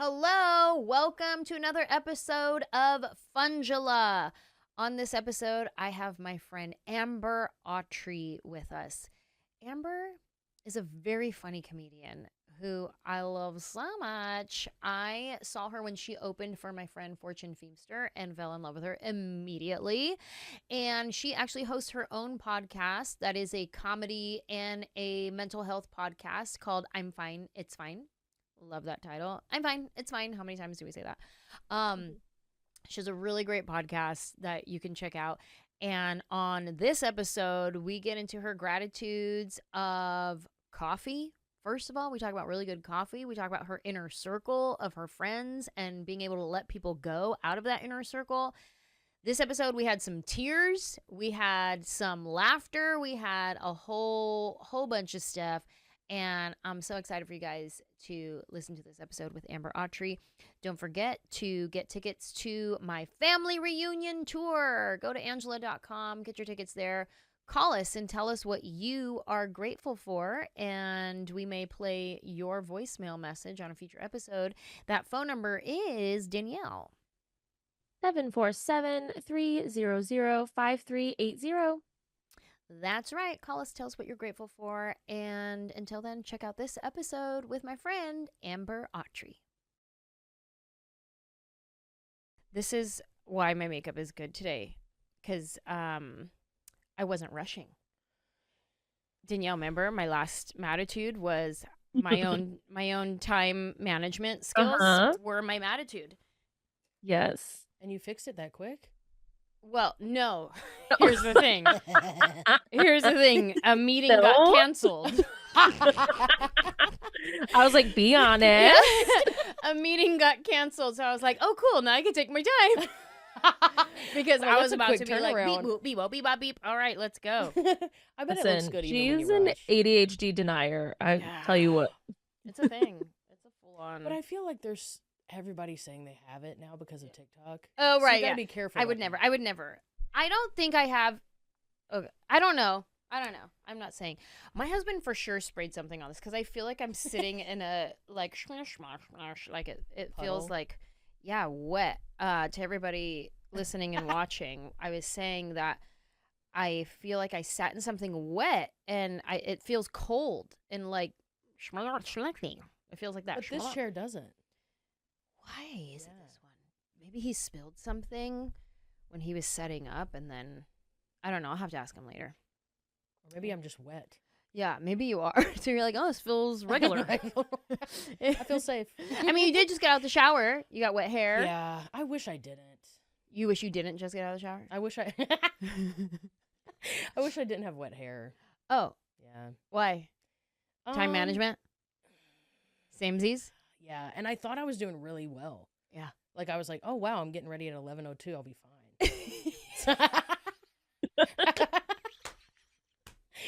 Hello, welcome to another episode of Funjelah. On this episode, I have my friend Amber Autry with us. Amber is a very funny comedian who I love so much. I saw her when she opened for my friend Fortune Feemster and fell in love with her immediately. And she actually hosts her own podcast that is a comedy and a mental health podcast called I'm Fine, It's Fine. Love that title. I'm fine. It's fine. How many times do we say that? She has a really great podcast that you can check out. And on this episode, we get into her gratitudes of coffee. First of all, we talk about really good coffee. We talk about her inner circle of her friends and being able to let people go out of that inner circle. This episode, we had some tears. We had some laughter. We had a whole bunch of stuff. And I'm so excited for you guys to listen to this episode with Amber Autry. Don't forget to get tickets to my family reunion tour. Go to Anjelah.com, get your tickets there. Call us and tell us what you are grateful for, and we may play your voicemail message on a future episode. That phone number is Danielle. 747-300-5380. That's right. Call us, tell us what you're grateful for. And until then, check out this episode with my friend, Amber Autry. This is why my makeup is good today, because I wasn't rushing. Danielle, remember my last mattitude was my own time management skills were my mattitude. Yes. And you fixed it that quick? Well, no. Here's the thing. A meeting got canceled. I was like, be honest. Yeah. A meeting got canceled, so I was like, oh, cool. Now I can take my time. Because I was about to be like, beep, boop, beep, boop, beep, bop, beep. All right, let's go. I bet it looks good even when she's you an rush. ADHD denier. I tell you what. It's a thing. It's a full-on. But I feel like there's everybody saying they have it now because of TikTok. Oh, right, So you gotta be careful. I would never. I don't think I have. Okay, I don't know. I'm not saying. My husband for sure sprayed something on this because I feel like I'm sitting in a like like it feels like wet. To everybody listening and watching, I was saying that I feel like I sat in something wet and it feels cold and like it feels like that. But this chair doesn't. Why is it this one? Maybe he spilled something when he was setting up and then I don't know. I'll have to ask him later. Or maybe I'm just wet. Yeah, maybe you are. So you're like, oh, this feels regular. I feel safe. I mean, you did just get out of the shower. You got wet hair. Yeah, I wish I didn't. You wish you didn't just get out of the shower? I wish I didn't have wet hair. Oh. Yeah. Why? Time management? Samesies? Yeah, and I thought I was doing really well. Yeah. Like I was like, oh wow, I'm getting ready at 11:02. I'll be fine.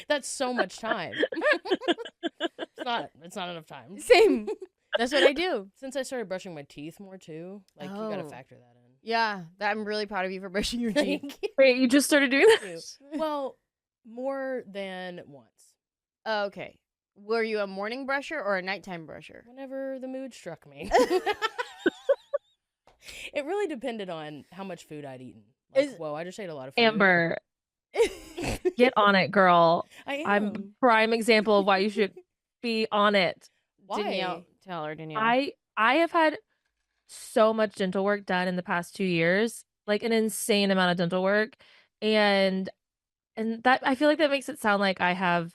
That's so much time. It's not enough time. Same. That's what I do. Since I started brushing my teeth more too, like you gotta factor that in. Yeah, I'm really proud of you for brushing your teeth. Wait, you just started doing this? Well, more than once. Oh, okay. Were you a morning brusher or a nighttime brusher? Whenever the mood struck me. It really depended on how much food I'd eaten. Like, whoa, I just ate a lot of food. Amber, get on it, girl. I'm a prime example of why you should be on it. Why? Danielle, tell her, Danielle. I have had so much dental work done in the past 2 years, like an insane amount of dental work, and that I feel like that makes it sound like I've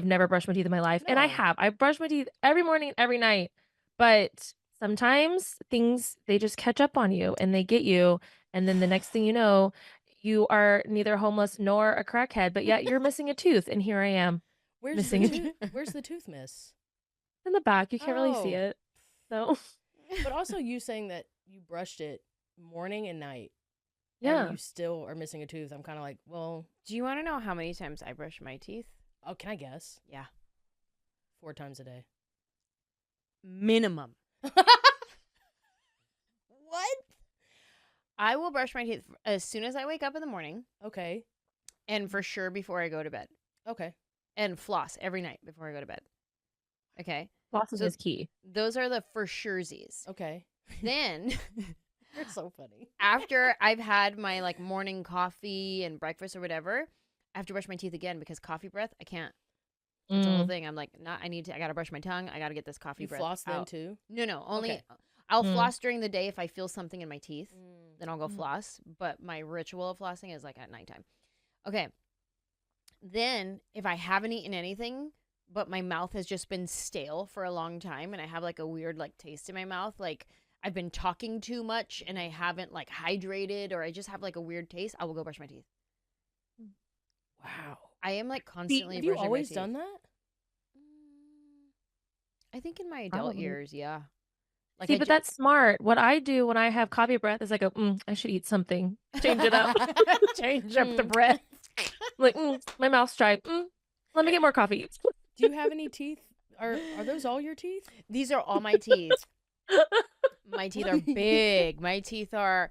never brushed my teeth in my life, and I have. I brush my teeth every morning, every night, but sometimes things, they just catch up on you and they get you, and then the next thing you know, you are neither homeless nor a crackhead, but yet you're missing a tooth, and here I am. Where's the tooth miss? In the back. You can't really see it. So. But also you saying that you brushed it morning and night. Yeah. And you still are missing a tooth. I'm kind of like, well. Do you want to know how many times I brush my teeth? Oh, can I guess? Yeah. 4 times a day. Minimum. What? I will brush my teeth as soon as I wake up in the morning. Okay. And for sure before I go to bed. Okay. And floss every night before I go to bed. Okay. Flossing So- is key. Those are the for surezies. Okay. Then You're so funny. after I've had my like morning coffee and breakfast or whatever, I have to brush my teeth again because coffee breath, I can't. It's the whole thing. I'm like, I gotta brush my tongue. I gotta get this coffee You breath floss then out. too? No, only Okay. I'll floss during the day if I feel something in my teeth. Mm. Then I'll go floss. But my ritual of flossing is like at nighttime. Okay. Then if I haven't eaten anything, but my mouth has just been stale for a long time and I have like a weird like taste in my mouth, like I've been talking too much and I haven't like hydrated or I just have like a weird taste, I will go brush my teeth. Wow. I am like constantly Have you brushing always my teeth. done that? I think in my adult Probably. years, yeah. Like See, I but that's smart. What I do when I have coffee breath is I go, I should eat something. Change it up. change up the breath. Like, my mouth's dry. Let me get more coffee. Do you have any teeth? Are those all your teeth? These are all my teeth. My teeth are big. My teeth are.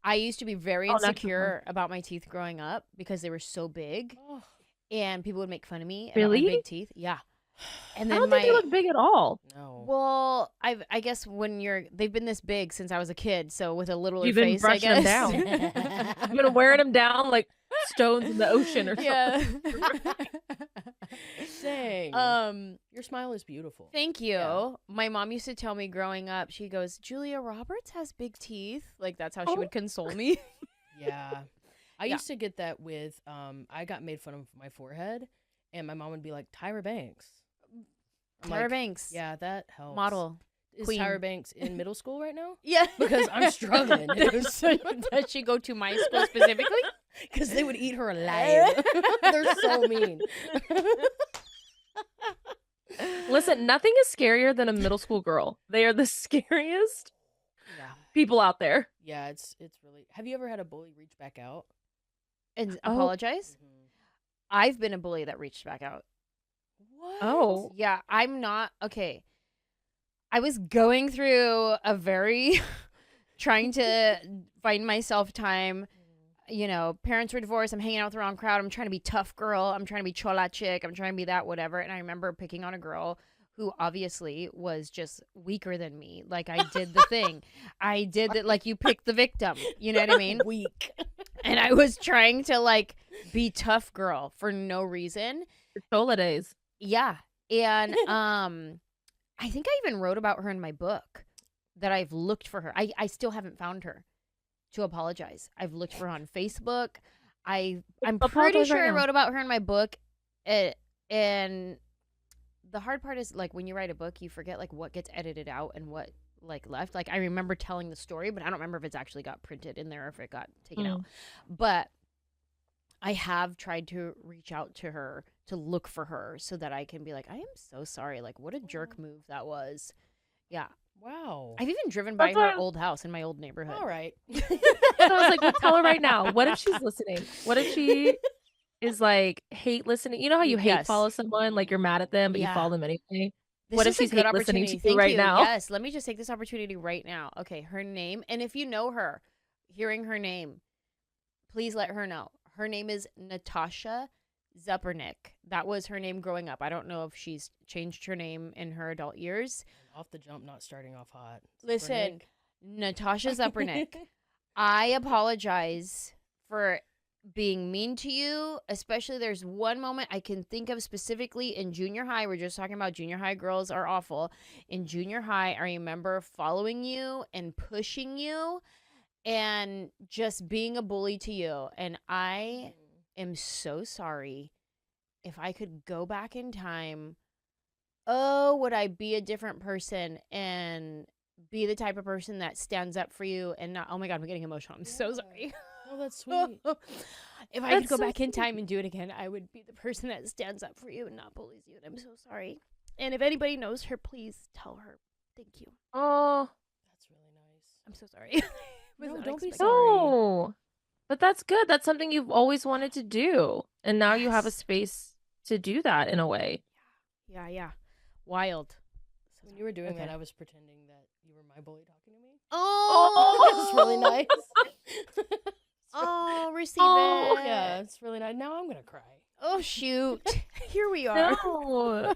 I used to be very that's insecure about my teeth growing up because they were so big, Oh. and people would make fun of me about Really? my big teeth. Yeah, and I then don't think they look big at all. No. well, I guess when they've been this big since I was a kid, so with a littler You've been face, I brushing them guess. I've been wearing them down like stones in the ocean or something. Yeah. Dang. Your smile is beautiful. Thank you. Yeah. My mom used to tell me growing up, she goes, Julia Roberts has big teeth. Like, that's how she Oh. would console me. Yeah. I Yeah. used to get that with I got made fun of my forehead and my mom would be like, Tyra Banks. I'm Tyra like, Banks. Yeah, that helps. Model. Is queen. Tyra Banks in middle school right now? Yeah. Because I'm struggling. Does she go to my school specifically? Because they would eat her alive. They're so mean. Listen, nothing is scarier than a middle school girl. They are the scariest Yeah. people out there. Yeah, it's really. Have you ever had a bully reach back out? And Oh. apologize? I've been a bully that reached back out. What? Oh. Yeah, I'm not. Okay. I was going through a very trying to find myself time. You know, parents were divorced. I'm hanging out with the wrong crowd. I'm trying to be tough girl. I'm trying to be chola chick. I'm trying to be that whatever. And I remember picking on a girl who obviously was just weaker than me. Like I did the thing. I did that. Like you picked the victim. You know what I mean? Weak. And I was trying to like be tough girl for no reason. Chola days. Yeah. And I think I even wrote about her in my book that I've looked for her. I still haven't found her to apologize. I've looked for her on Facebook. I'm pretty Apologize sure right I now. wrote about her in my book. And the hard part is like when you write a book, you forget like what gets edited out and what like left. Like I remember telling the story, but I don't remember if it's actually got printed in there or if it got taken out. But I have tried to reach out to her to look for her so that I can be like, I am so sorry. Like, what a jerk move that was. Yeah. Wow. I've even driven by That's her why- old house in my old neighborhood. All right. So I was like, well, tell her right now. What if she's listening? What if she is like hate listening? You know how you hate Yes. follow someone, like you're mad at them, but Yeah. you follow them anyway? This What if is a she's good hate listening to opportunity. you Thank right you. now? Yes. Let me just take this opportunity right now. Okay. Her name. And if you know her, hearing her name, please let her know. Her name is Natasha Zuppernick. That was her name growing up. I don't know if she's changed her name in her adult years. Off the jump, not starting off hot. Listen, Zuppernick. Natasha Zuppernick, I apologize for being mean to you. Especially there's one moment I can think of specifically in junior high. We're just talking about junior high girls are awful. In junior high, I remember following you and pushing you and just being a bully to you. And I am so sorry. If I could go back in time, oh, would I be a different person and be the type of person that stands up for you and not, oh my God, I'm getting emotional. I'm so sorry. Oh, that's sweet. If I could That's go so back in time and do it again, I would be the person that stands up for you and not bullies you. And I'm so sorry. And if anybody knows her, please tell her. Thank you. Oh, That's really nice. I'm so sorry. Was No, not don't be expecting- sorry. no. But that's good. That's something you've always wanted to do. And now you have a Yes. space to do that in a way. Yeah. Wild. So When you were doing Okay. that, I was pretending that you were my bully talking to me. Oh, It's really nice. Oh, receive Oh, it. Yeah, it's really nice. Now I'm gonna cry. Oh, shoot. Here we are. No.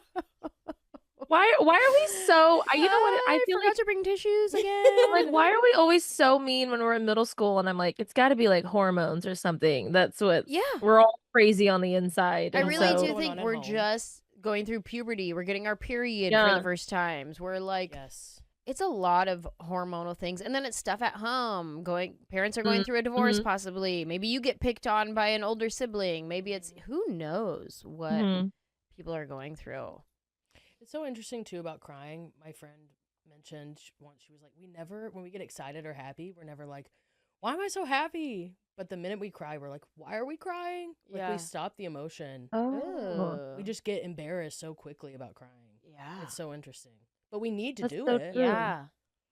Why are we so? You know what? I feel forgot like to bring tissues again. like why are we always so mean when we're in middle school? And I'm like, it's got to be like hormones or something. That's what. Yeah. We're all crazy on the inside. I and really so, do Going think on at we're home. just going through puberty. We're getting our period for Yeah. the first times. We're like, Yes. it's a lot of hormonal things. And then it's stuff at home. Parents are going through a divorce, Mhm. possibly. Maybe you get picked on by an older sibling. Maybe it's, who knows what Mhm. people are going through. It's so interesting too about crying. My friend mentioned once, she was like, when we get excited or happy, we're never like, why am I so happy? But the minute we cry, we're like, why are we crying? Like Yeah. we stop the emotion. Oh. We just get embarrassed so quickly about crying. Yeah. It's so interesting. But we need to That's do so it. true. Yeah.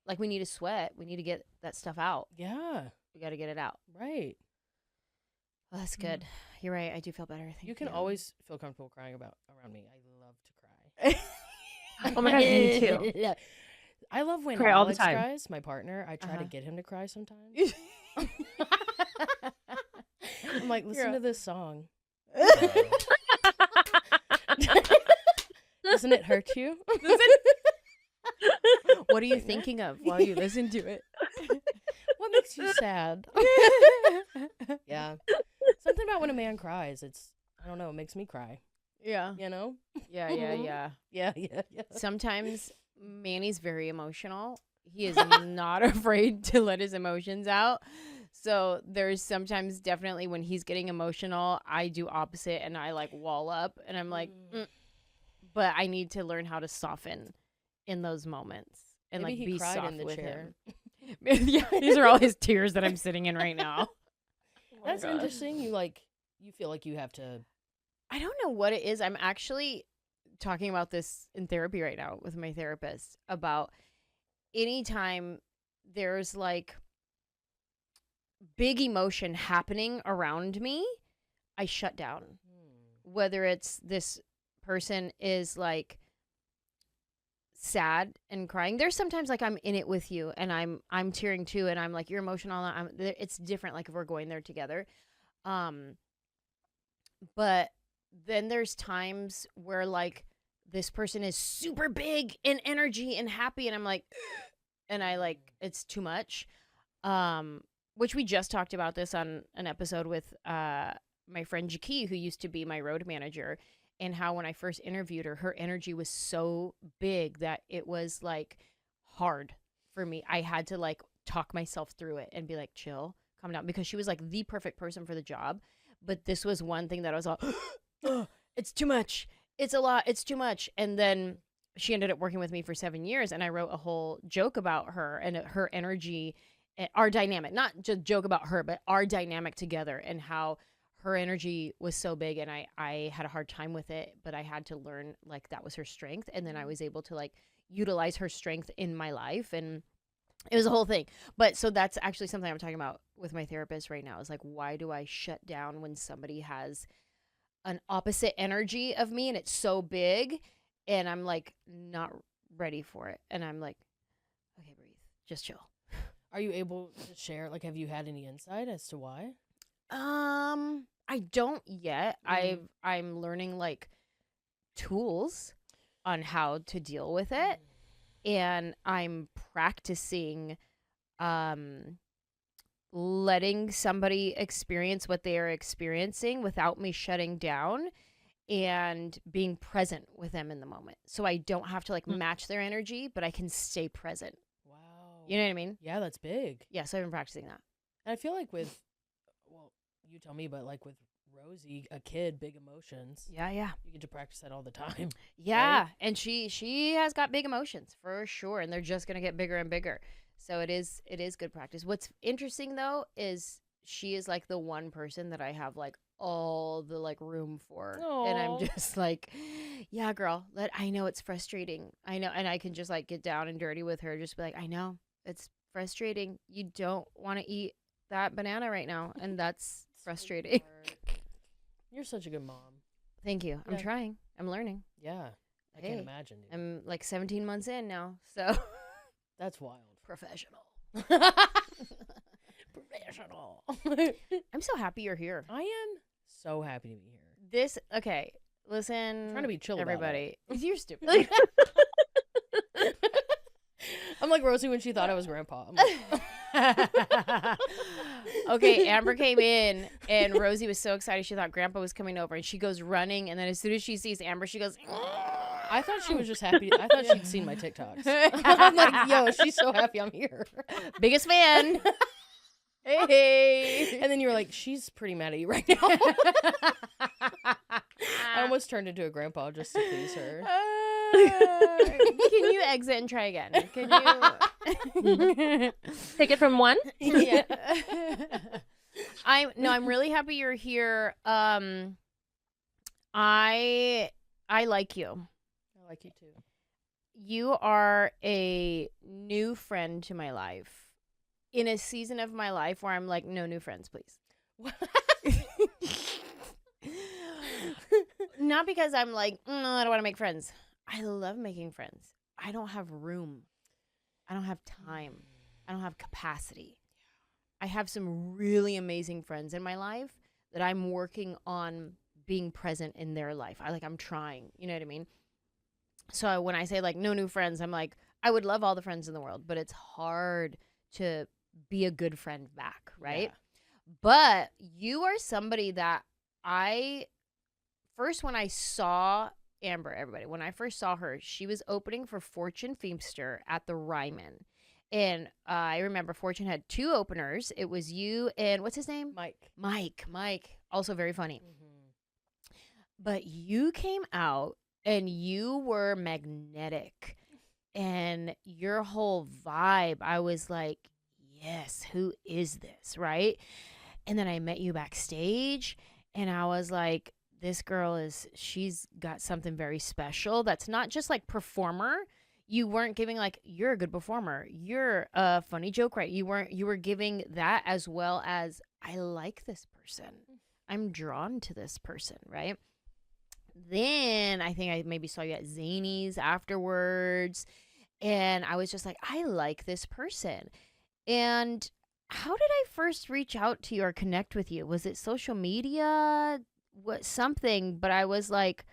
Like we need to sweat. We need to get that stuff out. Yeah. We got to get it out. Right. Well, that's good. You're right. I do feel better. Thank You can always feel comfortable crying around me. I love to cry. Oh my God, me too. Yeah. I love when Cry all the Alex time. cries, my partner. I try to get him to cry sometimes. I'm like, listen to this song. Doesn't it hurt you? What are you thinking of while you listen to it? What makes you sad? Yeah. Something about when a man cries, I don't know, it makes me cry. Yeah. You know? Yeah. Yeah. Sometimes Manny's very emotional. He is not afraid to let his emotions out. So there's sometimes definitely when he's getting emotional, I do opposite and I like wall up and I'm like, but I need to learn how to soften in those moments and Maybe like he be cried soft in the with chair. him. Yeah, these are all his tears that I'm sitting in right now. That's interesting. You feel like you have to. I don't know what it is. I'm actually talking about this in therapy right now with my therapist about anytime there's like big emotion happening around me, I shut down. Whether it's this person is like sad and crying. There's sometimes like I'm in it with you and I'm tearing too and I'm like, you're emotional. It's different like if we're going there together. But then there's times where like this person is super big in energy and happy and I'm like and I like it's too much. Which we just talked about this on an episode with my friend Jackie, who used to be my road manager, and how when I first interviewed her, her energy was so big that it was like hard for me. I had to like talk myself through it and be like, chill, calm down, because she was like the perfect person for the job. But this was one thing that I was like, oh, it's too much. It's a lot. It's too much. And then she ended up working with me for 7 years, and I wrote a whole joke about her and her energy, our dynamic, not just joke about her, but our dynamic together and how her energy was so big and I had a hard time with it, but I had to learn like that was her strength. And then I was able to like utilize her strength in my life, and it was a whole thing. But so that's actually something I'm talking about with my therapist right now is like, why do I shut down when somebody has an opposite energy of me and it's so big and I'm like not ready for it. And I'm like, okay, breathe, just chill. Are you able to share? Like, have you had any insight as to why? I don't yet. I'm learning like tools on how to deal with it, and I'm practicing letting somebody experience what they are experiencing without me shutting down and being present with them in the moment. So I don't have to like match their energy, but I can stay present. Wow. You know what I mean? Yeah, that's big. Yeah, so I've been practicing that. And I feel like well, you tell me, but like with Rosie, a kid, big emotions. Yeah. You get to practice that all the time. Yeah, Right? and she has got big emotions for sure, and they're just gonna get bigger and bigger. So it is good practice. What's interesting though is she is like the one person that I have like all the like room for, and I'm Aw. just like, yeah, girl. I know it's frustrating. I know, and I can just like get down and dirty with her. Just be like, I know it's frustrating. You don't want to eat that banana right now, and that's frustrating. You're such a good mom. Thank you. I'm Yeah. trying. I'm learning. Yeah. I Hey, can't imagine. Dude. I'm like 17 months in now, so That's wild. professional. Professional. I'm so happy you're here. I am so happy to be here. Okay, listen. I'm trying to be chill about everybody. You're stupid. I'm like Rosie when she thought I was grandpa. I'm like, Okay, Amber came in and Rosie was so excited. She thought grandpa was coming over and she goes running. And then as soon as she sees Amber, she goes, I thought she was just happy. I thought she'd seen my TikToks. I'm like, yo, she's so happy I'm here. biggest fan. Hey. And then you were like, she's pretty mad at you right now. I almost turned into a grandpa just to please her. Can you exit and try again? Can you Take it from 1. Yeah. I'm really happy you're here. I like you. I like you too. You are a new friend to my life. In a season of my life where I'm like, no new friends, please. Not because I'm like, I don't want to make friends. I love making friends. I don't have room. I don't have time. I don't have capacity. I have some really amazing friends in my life that I'm working on being present in their life. I'm trying, you know what I mean? So when I say like no new friends, I'm like, I would love all the friends in the world, but it's hard to be a good friend back, right? Yeah. But you are somebody that when I saw Amber, everybody, when I first saw her, she was opening for Fortune Feimster at the Ryman. And I remember Fortune had 2 openers. It was you and what's his name? Mike. Also very funny. Mm-hmm. But you came out and you were magnetic. And your whole vibe, I was like, yes, who is this, right? And then I met you backstage and I was like, this girl she's got something very special that's not just like performer. You weren't giving like, you're a good performer, you're a funny joke, right? You were giving that as well as, I like this person, I'm drawn to this person, right? Then I think I maybe saw you at Zany's afterwards and I was just like, I like this person. And how did I first reach out to you or connect with you? Was it social media? What something? But I was like,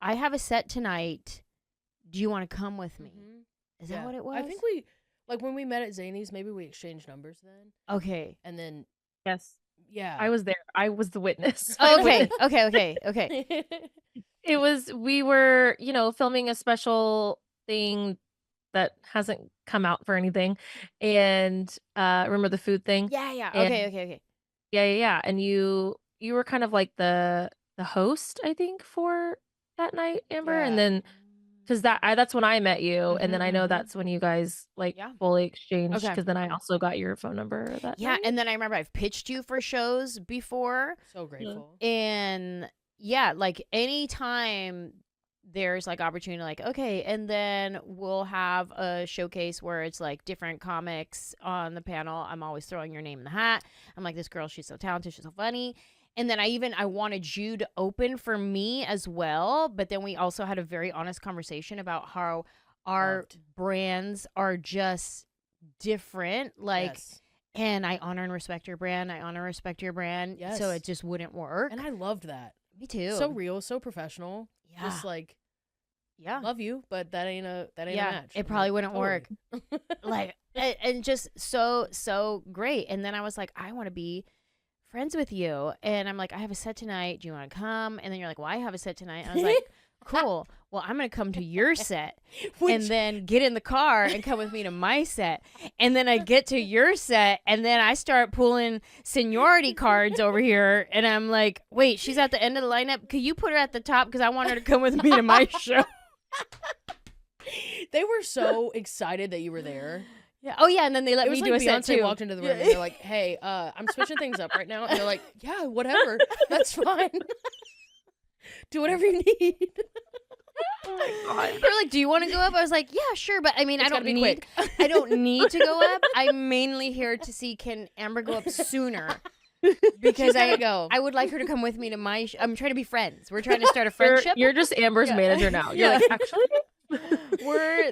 I have a set tonight. Do you want to come with me? Mm-hmm. Is that what it was? I think we, like when we met at Zany's, maybe we exchanged numbers then. Okay. And then, Yes. yeah. I was there. I was the witness. Okay. We were, filming a special thing that hasn't come out for anything. And remember the food thing? Yeah. And- Okay. Yeah. And you were kind of like the host, I think, for that night, Amber. Yeah. And then because that's when I met you, and then I know mhm. that's when you guys Yeah. fully exchanged. Okay. Because then I also got your phone number that night. And then I remember I've pitched you for shows before. So grateful. And yeah, like anytime there's like opportunity, like, okay, and then we'll have a showcase where it's like different comics on the panel. I'm always throwing your name in the hat. I'm like, this girl, she's so talented, she's so funny. And then I wanted you to open for me as well. But then we also had a very honest conversation about how our brands are just different. Like, Yes. and I honor and respect your brand. I honor and respect your brand. Yes. So it just wouldn't work. And I loved that. Me too. So real, so professional. yeah. Just like, yeah. love you, but that ain't a Yeah, match. it I'm probably like, wouldn't work. totally. Like, and just so great. And then I was like, I want to be friends with you. And I'm like, I have a set tonight. Do you want to come? And then you're like, well, I have a set tonight. And I was like, cool. Well, I'm going to come to your set and then get in the car and come with me to my set. And then I get to your set and then I start pulling seniority cards over here. And I'm like, wait, she's at the end of the lineup. Could you put her at the top? Because I want her to come with me to my show. They were so excited that you were there. Yeah. Oh, yeah. And then they let It me was do like a set Beyonce too. walked into the room and they're like, hey, I'm switching things up right now. And they're like, yeah, whatever. That's fine. Do whatever you need. Oh my God. They're like, do you want to go up? I was like, yeah, sure. But I mean, It's I don't gotta be need, quick. I don't need to go up. I'm mainly here to see, can Amber go up sooner? Because I would like her to come with me to my, I'm trying to be friends. We're trying to start a friendship. You're just Amber's manager now. You're like, actually,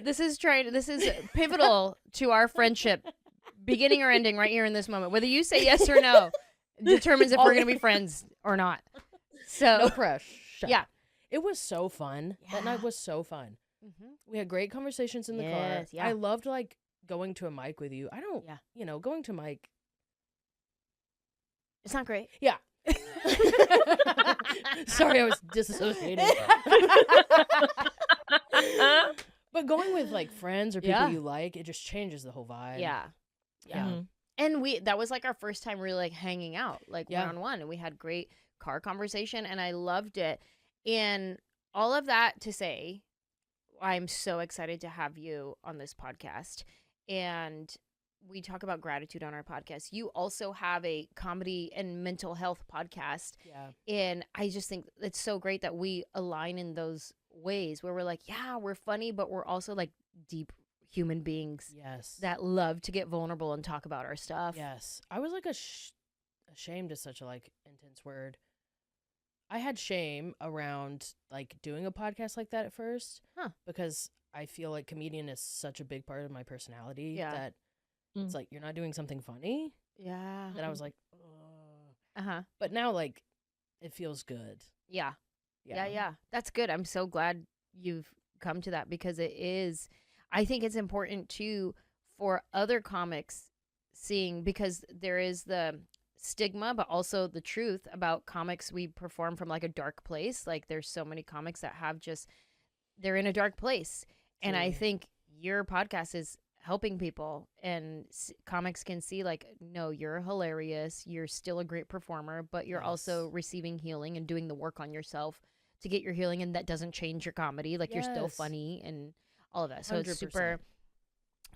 This is pivotal to our friendship, beginning or ending right here in this moment. Whether you say yes or no determines if we're going to be friends or not. So No pressure. yeah, It was so fun. Yeah. That night was so fun. We had great conversations in the car. Yes, yeah. I loved like going to a mic with you. I don't, Yeah. you know, going to mic. It's not great. Yeah. Sorry, I was disassociating. But going with like friends or people you like, it just changes the whole vibe. Yeah. Yeah. Mhm. And that was like our first time really like hanging out, like Yeah. one-on-one, and we had great car conversation and I loved it. And all of that to say, I'm so excited to have you on this podcast. And we talk about gratitude on our podcast. You also have a comedy and mental health podcast. Yeah. And I just think it's so great that we align in those ways where we're like, yeah, we're funny, but we're also like deep human beings Yes. that love to get vulnerable and talk about our stuff. Yes. I was like ashamed is such a like intense word. I had shame around like doing a podcast like that at first. Huh. Because I feel like comedian is such a big part of my personality Yeah. that it's like you're not doing something funny. Yeah. That I was like, ugh. Uh-huh. But now like it feels good. Yeah. Yeah. That's good. I'm so glad you've come to that because I think it's important too for other comics seeing, because there is the stigma, but also the truth about comics. We perform from like a dark place. Like there's so many comics that have they're in a dark place. And I Truly. think your podcast is helping people, and comics can see like, no, you're hilarious. You're still a great performer, but you're also Yes. receiving healing and doing the work on yourself to get your healing. And that doesn't change your comedy. Like you're still Yes. funny and all of that. So it's 100%.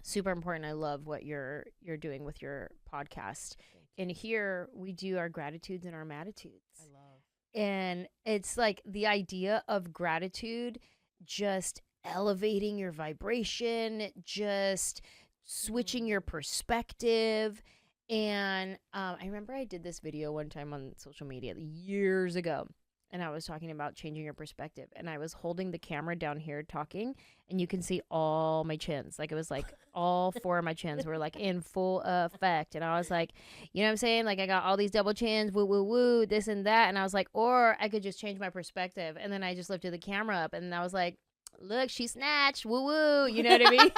super important. I love what you're doing with your podcast. And here we do our gratitudes and our mattitudes. I love. And it's like the idea of gratitude just elevating your vibration, just switching your perspective. And I remember I did this video one time on social media years ago, and I was talking about changing your perspective, and I was holding the camera down here talking, and you can see all my chins. Like it was like all four of my chins were like in full effect. And I was like, you know what I'm saying? Like I got all these double chins, woo, woo, woo, this and that. And I was like, or I could just change my perspective. And then I just lifted the camera up and I was like, look, she snatched, woo, woo. You know what I mean?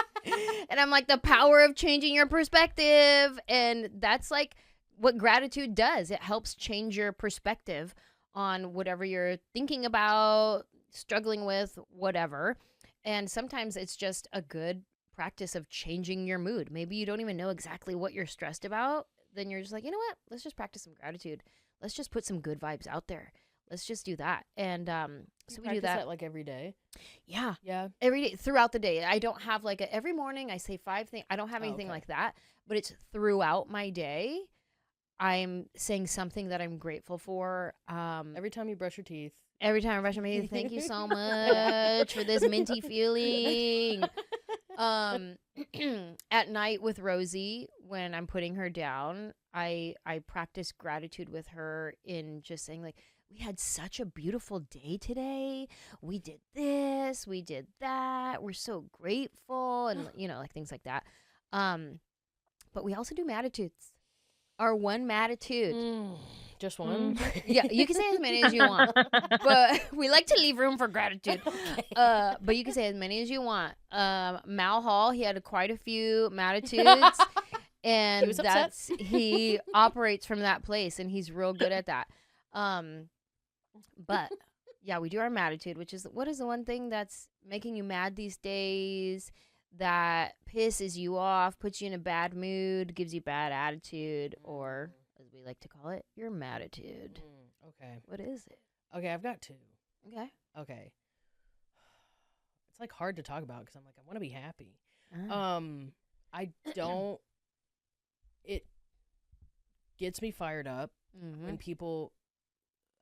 And I'm like, the power of changing your perspective. And that's like what gratitude does. It helps change your perspective on whatever you're thinking about, struggling with, whatever. And sometimes it's just a good practice of changing your mood. Maybe you don't even know exactly what you're stressed about. Then you're just like, you know what? Let's just practice some gratitude. Let's just put some good vibes out there. Let's just do that. And so we do that like every day. Yeah. Yeah. Every day, throughout the day. I don't have like every morning I say 5 things. I don't have anything okay. like that, but it's throughout my day. I'm saying something that I'm grateful for. Every time you brush your teeth. Every time I brush my teeth, thank you so much for this minty feeling. At night with Rosie, when I'm putting her down, I practice gratitude with her in just saying like, we had such a beautiful day today. We did this, we did that. We're so grateful, and you know, like things like that. But we also do mattitudes. Our one mattitude. Just one? Yeah, you can say as many as you want, but we like to leave room for gratitude. But you can say as many as you want. Mal Hall, he had quite a few mattitudes, and was upset. he operates from that place, and he's real good at that. But yeah, we do our mattitude, which is, what is the one thing that's making you mad these days, that pisses you off, puts you in a bad mood, gives you bad attitude, or as we like to call it, your mattitude. Okay. What is it? Okay, I've got two. Okay. Okay. It's like hard to talk about because I'm like, I want to be happy. Ah. I don't. It gets me fired up when people,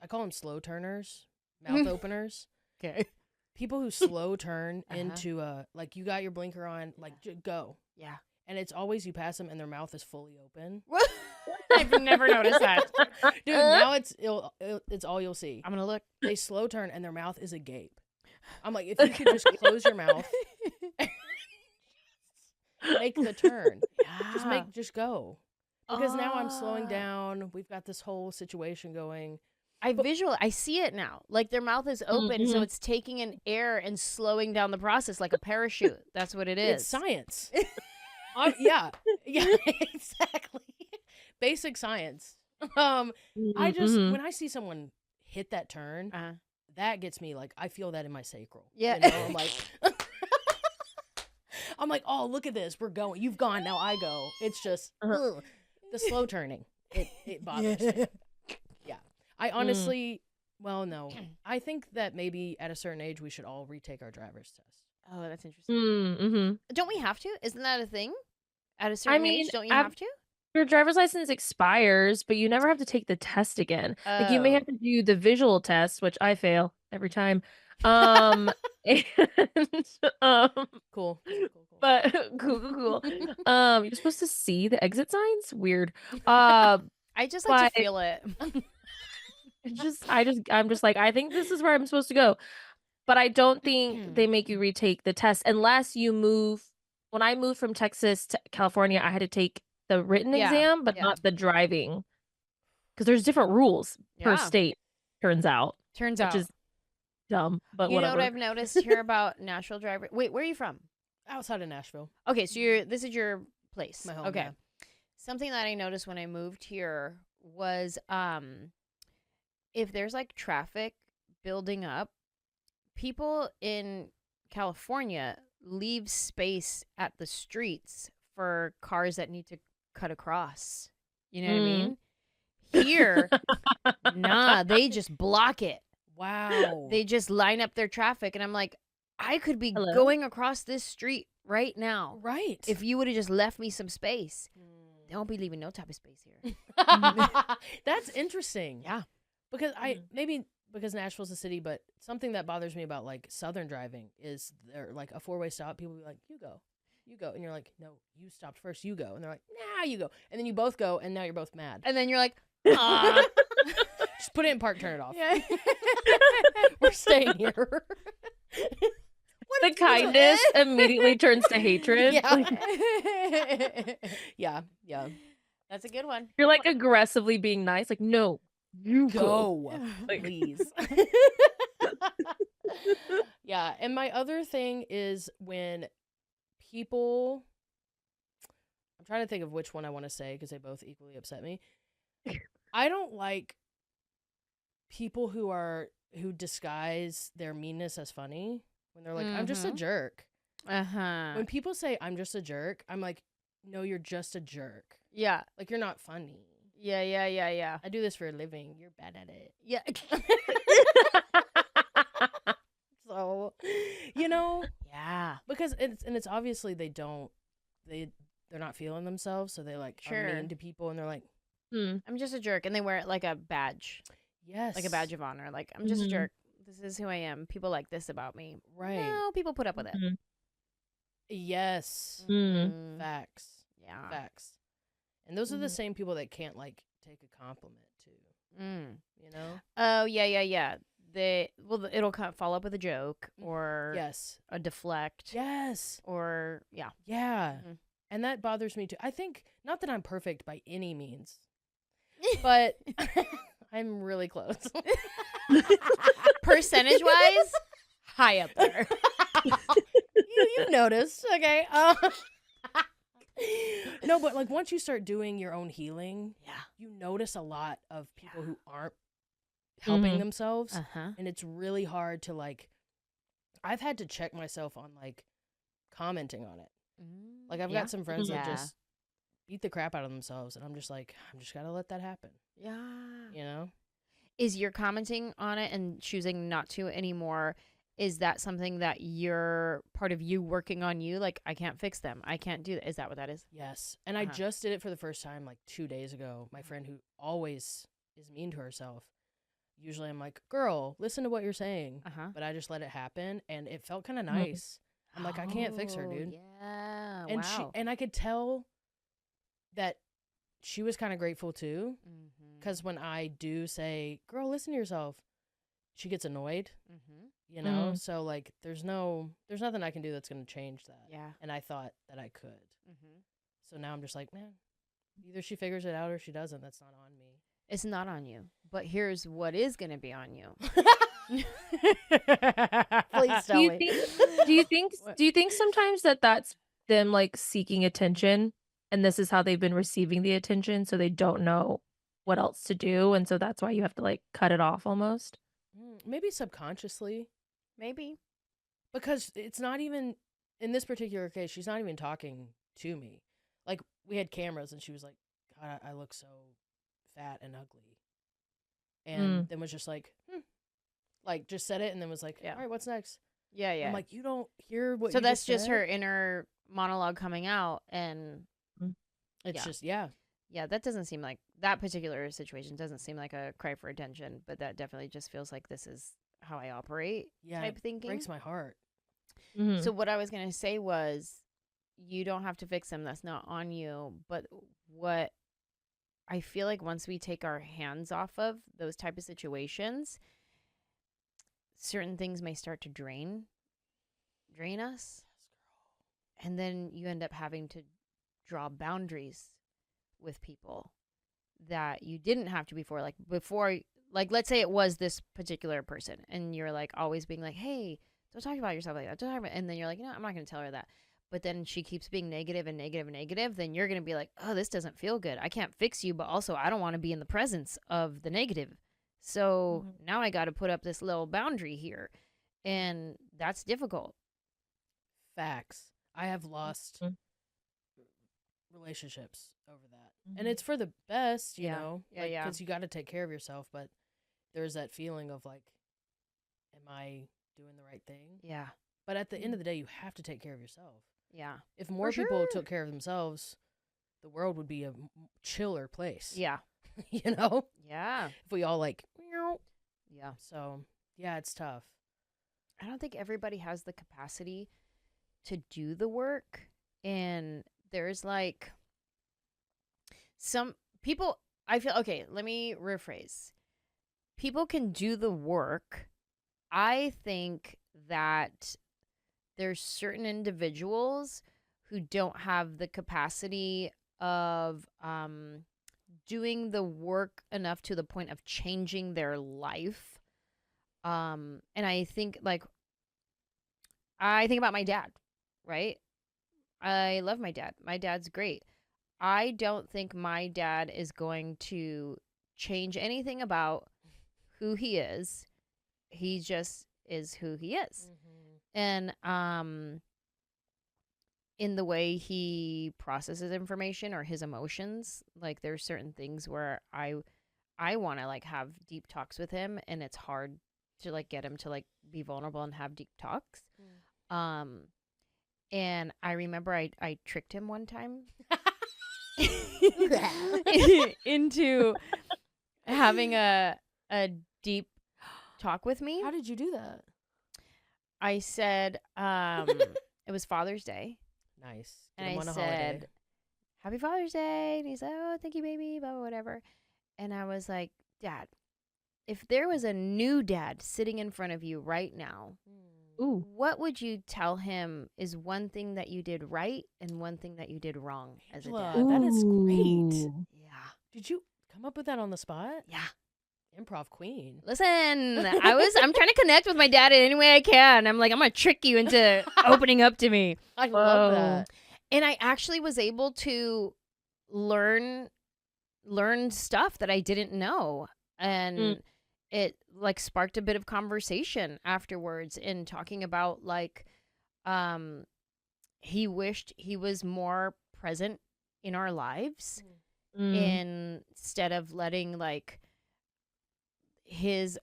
I call them slow turners, mouth openers. Okay. People who slow turn into like, you got your blinker on, like, go. Yeah. And it's always you pass them and their mouth is fully open. I've never noticed that. Dude, now it's all you'll see. I'm gonna look. They slow turn and their mouth is agape. I'm like, if you could just close your mouth, make the turn. Just go. Because now I'm slowing down. We've got this whole situation going. I see it now. Like their mouth is open, so it's taking in air and slowing down the process like a parachute. That's what it is. It's science. Yeah, exactly. Basic science. I just when I see someone hit that turn, that gets me like I feel that in my sacral. Yeah, you know? I'm like, oh, look at this, we're going. You've gone, now I go. It's just the slow turning. It bothers me. Yeah, I honestly, well, no, I think that maybe at a certain age we should all retake our driver's test. Oh, that's interesting. Don't we have to? Isn't that a thing? At a certain age, don't you have to? Your driver's license expires, but you never have to take the test again. Like you may have to do the visual test, which I fail every time. And, Cool. But cool. You're supposed to see the exit signs? Weird. I just like to feel it. I'm just like, I think this is where I'm supposed to go. But I don't think they make you retake the test unless you move. When I moved from Texas to California, I had to take the written exam, but not the driving. Because there's different rules per state, turns out. Which is dumb, but whatever. You know what I've noticed here about Nashville drivers? Wait, where are you from? Outside of Nashville. Okay, so this is your place. My home, okay. yeah. Something that I noticed when I moved here was if there's like traffic building up, people in California leave space at the streets for cars that need to cut across. You know what I mean? Here, nah, they just block it. Wow. They just line up their traffic, and I'm like, I could be going across this street right now. Right. If you would have just left me some space. They won't be leaving no type of space here. That's interesting. Yeah. Because maybe because Nashville's a city, but something that bothers me about like Southern driving is they're like a 4-way stop. People be like, you go. And you're like, no, you stopped first, you go. And they're like, nah, you go. And then you both go, and now you're both mad. And then you're like, ah. Just put it in park, turn it off. Yeah. We're staying here. The kindness immediately turns to hatred. Yeah. Yeah. That's a good one. You're like aggressively being nice. Like, no, you go. Like, please. Yeah. And my other thing is when people, I'm trying to think of which one I want to say because they both equally upset me. I don't like people who disguise their meanness as funny when they're like, I'm just a jerk. When people say I'm just a jerk, I'm like, no, you're just a jerk. Yeah. Like, you're not funny. Yeah. I do this for a living. You're bad at it. Yeah. So, you know, yeah, because it's obviously they're not feeling themselves, so they like are mean to people, and they're like, I'm just a jerk, and they wear it like a badge. Yes, like a badge of honor. Like, I'm just a jerk. This is who I am. People like this about me. Right? No, people put up with it. Yes. Facts. Yeah. Facts. And those are the same people that can't like take a compliment too. You know? Oh yeah. It'll kind of follow up with a joke or a deflect. Yes. Or yeah. And that bothers me too. I think not that I'm perfect by any means, but I'm really close. Percentage wise, high up there. You've noticed, okay? No, but like once you start doing your own healing, you notice a lot of people who aren't helping themselves, and it's really hard to like. I've had to check myself on like commenting on it. Like I've got some friends that just beat the crap out of themselves, and I'm just like, I'm just gotta let that happen. Yeah, you know. Is your commenting on it and choosing not to anymore? Is that something that you're part of you working on you? Like, I can't fix them. I can't do that. Is that what that is? Yes. And I just did it for the first time like 2 days ago. My friend who always is mean to herself. Usually I'm like, girl, listen to what you're saying. But I just let it happen. And it felt kind of nice. I'm like, I can't fix her, dude. Yeah. And and I could tell that she was kind of grateful too. Because when I do say, girl, listen to yourself, she gets annoyed. You know, so like there's nothing I can do that's going to change that. Yeah. And I thought that I could. So now I'm just like, man, either she figures it out or she doesn't. That's not on me. It's not on you. But here's what is going to be on you. Please tell me. Do you think What? do you think sometimes that's them like seeking attention and this is how they've been receiving the attention so they don't know what else to do and so that's why you have to like cut it off almost? Maybe subconsciously, Maybe. because it's not even in this particular case. She's not even talking to me. Like, we had cameras, and she was like, "God, I look so fat and ugly," and then was just like, like just said it, and then was like, Yeah. "All right, what's next?" Yeah, yeah. I'm like, "You don't hear what?" So you that's just said?" her inner monologue coming out, and It's yeah. just yeah. that doesn't seem like that particular situation doesn't seem like a cry for attention, but that definitely just feels like this is how I operate Yeah, type it thinking. breaks my heart. Mhm. So what I was gonna say was, you don't have to fix them. That's not on you. But what I feel like once we take our hands off of those type of situations, certain things may start to drain us, and then you end up having to draw boundaries with people that you didn't have to before. Like let's say it was this particular person, and you're like always being like, hey, don't talk about yourself like that. Don't talk about, and then you're like, I'm not going to tell her that. But then she keeps being negative and negative and negative. Then you're going to be like, oh, this doesn't feel good. I can't fix you, but also I don't want to be in the presence of the negative. So now I got to put up this little boundary here. And that's difficult. Facts. I have lost relationships over that. And Mhm. it's for the best, you Yeah. know? Yeah, yeah. Because you got to take care of yourself, but there's that feeling of like, am I doing the right thing? Yeah. But at the end of the day, you have to take care of yourself. Yeah. If more For people sure. took care of themselves, the world would be a chiller place. Yeah. You know? Yeah. If we all like, meow. Yeah. So, yeah, it's tough. I don't think everybody has the capacity to do the work. And there's like some people, I feel, okay, let me rephrase. People can do the work. I think that there's certain individuals who don't have the capacity of doing the work enough to the point of changing their life. And I think about my dad, right? I love my dad. My dad's great. I don't think my dad is going to change anything about who he is. He just is who he is. And in the way he processes information or his emotions, like there's certain things where I want to like have deep talks with him, and it's hard to like get him to like be vulnerable and have deep talks. And I remember I tricked him one time into having a deep talk with me. How did you do that? I said, it was Father's Day. Nice. And Get 'em I on a said, holiday. Happy Father's Day. And he said, oh, thank you, baby, blah, blah, whatever. And I was like, Dad, if there was a new dad sitting in front of you right now, Ooh. what would you tell him is one thing that you did right and one thing that you did wrong as a Anjelah, dad? that is great. Ooh. Yeah. Did you come up with that on the spot? Yeah. Improv queen. Listen, I'm trying to connect with my dad in any way I can. I'm like, I'm going to trick you into opening up to me. I love that. And I actually was able to learn stuff that I didn't know. And it like sparked a bit of conversation afterwards in talking about like he wished he was more present in our lives instead of letting like his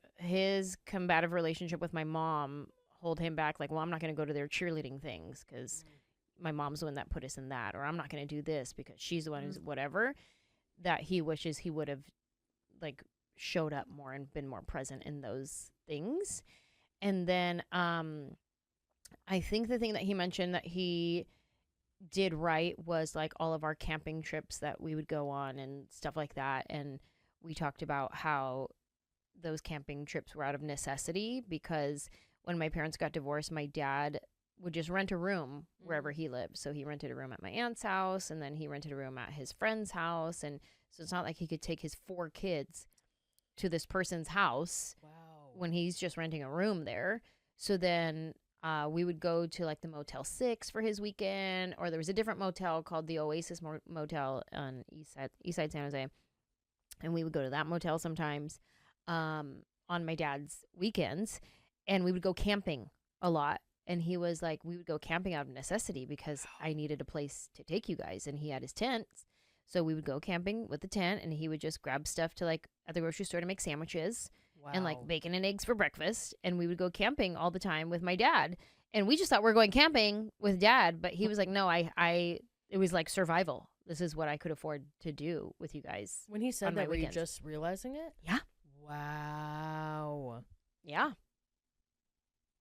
combative relationship with my mom hold him back. Like, well, I'm not going to go to their cheerleading things because my mom's the one that put us in that, or I'm not going to do this because she's the one who's whatever. That he wishes he would have like showed up more and been more present in those things. And then I think the thing that he mentioned that he did right was like all of our camping trips that we would go on and stuff like that. And we talked about how those camping trips were out of necessity because when my parents got divorced, my dad would just rent a room wherever he lived. So he rented a room at my aunt's house, and then he rented a room at his friend's house. And so it's not like he could take his 4 kids to this person's house when he's just renting a room there. So then we would go to like the Motel 6 for his weekend, or there was a different motel called the Oasis Motel on East Side San Jose. And we would go to that motel sometimes on my dad's weekends, and we would go camping a lot. And he was like, we would go camping out of necessity because I needed a place to take you guys. And he had his tents. So we would go camping with the tent, and he would just grab stuff to like at the grocery store to make sandwiches and like bacon and eggs for breakfast. And we would go camping all the time with my dad. And we just thought we were going camping with dad. But he was like, no, it was like survival. This is what I could afford to do with you guys. When he said on my that, were you weekends. just realizing it? Yeah. Wow. Yeah.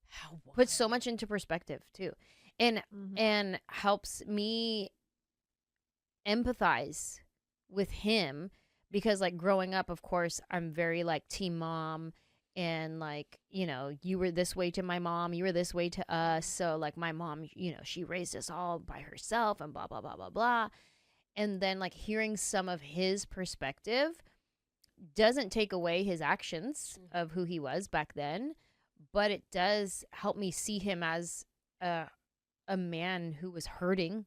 How Puts so wild. much into perspective too. And helps me empathize with him, because like growing up, of course, I'm very like team mom, and like, you know, you were this way to my mom, you were this way to us. So like my mom, you know, she raised us all by herself and blah, blah, blah, blah, blah. And then like hearing some of his perspective doesn't take away his actions of who he was back then, but it does help me see him as a man who was hurting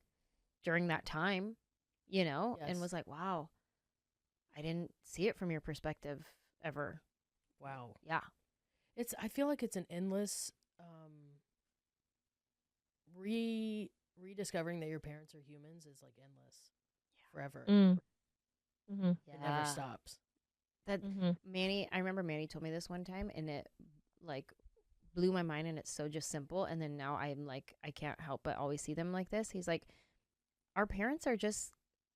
during that time, you know, and was like, wow, I didn't see it from your perspective ever. Wow. Yeah. I feel like it's an endless rediscovering that your parents are humans is like endless. Forever. It never stops. That Manny, I remember Manny told me this one time, and it like blew my mind, and it's so just simple. And then now I'm like, I can't help but always see them like this. He's like, our parents are just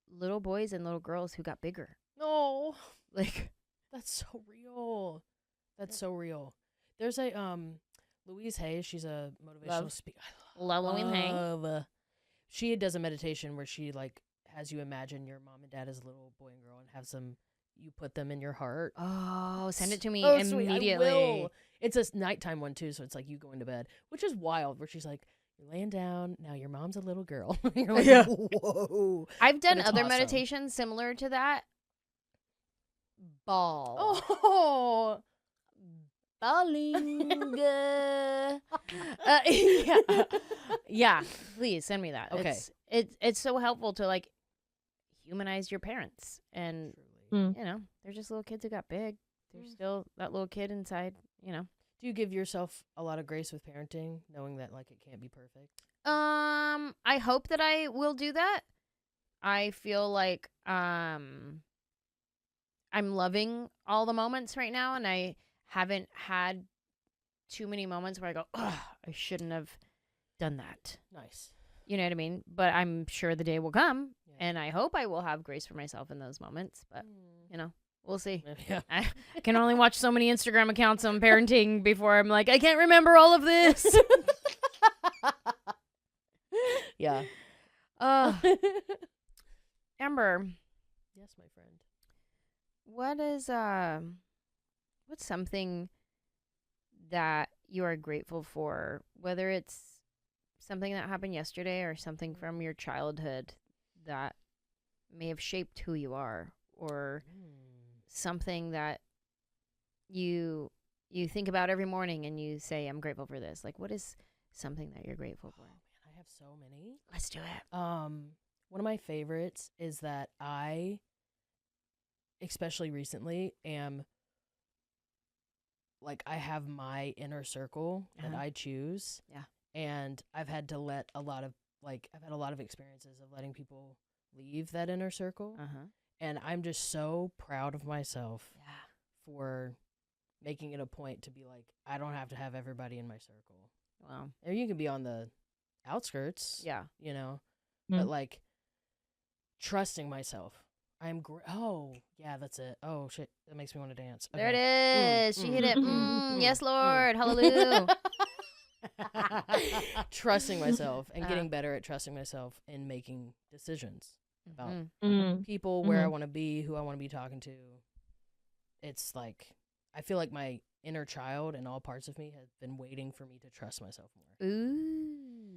little boys and little girls who got bigger. No. Like, that's so real. That's so real. There's a Louise Hay, she's a motivational speaker. She does a meditation where she like has you imagine your mom and dad as a little boy and girl, and have you put them in your heart. Oh, send it to me Sweet, immediately. I will. It's a nighttime one too, so it's like you going to bed, which is wild, where she's like, you're laying down, now your mom's a little girl. You're like, whoa. I've done it's other awesome. meditations similar to that. Ball. Oh. Balling. Yeah, please send me that. Okay. It's so helpful to like humanize your parents, and you know, they're just little kids who got big. They're still that little kid inside, you know. Do you give yourself a lot of grace with parenting, knowing that like it can't be perfect? I hope that I will do that. I feel like I'm loving all the moments right now, and I haven't had too many moments where I go, ugh, I shouldn't have done that. Nice. You know what I mean? But I'm sure the day will come, and I hope I will have grace for myself in those moments. But, you know, we'll see. Yeah. I can only watch so many Instagram accounts on parenting before I'm like, I can't remember all of this. Yeah. Amber. Yes, my friend. What's something that you are grateful for, whether it's something that happened yesterday or something from your childhood that may have shaped who you are, or something that you think about every morning and you say, I'm grateful for this? Like, what is something that you're grateful for? Man, I have so many. Let's do it. One of my favorites is that I, especially recently, I have my inner circle that I choose. Yeah. And I've had to let I've had a lot of experiences of letting people leave that inner circle. And I'm just so proud of myself for making it a point to be like, I don't have to have everybody in my circle. Wow. Or you can be on the outskirts. Yeah. You know, but like trusting myself. Oh, yeah, that's it. Oh, shit. That makes me want to dance. There it is. She hit it. Yes, Lord. Hallelujah. Trusting myself and getting better at trusting myself and making decisions about people, where I want to be, who I want to be talking to. It's like, I feel like my inner child and all parts of me have been waiting for me to trust myself more. Ooh.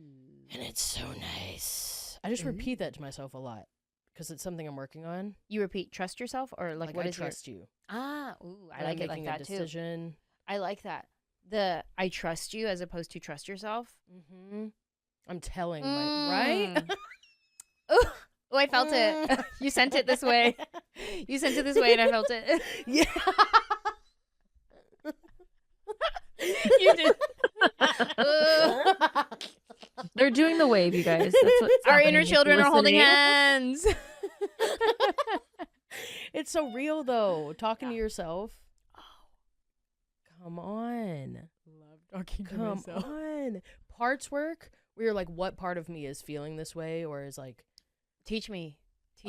And it's so nice. I just repeat that to myself a lot because it's something I'm working on. You repeat, trust yourself, or like what I is trust you. Ooh, I And like I'm it like making that a too. decision. I like that. The I trust you as opposed to trust yourself. Mm-hmm. I'm telling my right. Oh, I felt it. You sent it this way. You sent it this way, and I felt it. Yeah. You did. They're doing the wave, you guys. That's what's Our happening inner if you're children are holding listening. hands. It's so real though. Talking to yourself. Come on. Love talking Come on. Parts work where you're like, what part of me is feeling this way or is like Teach me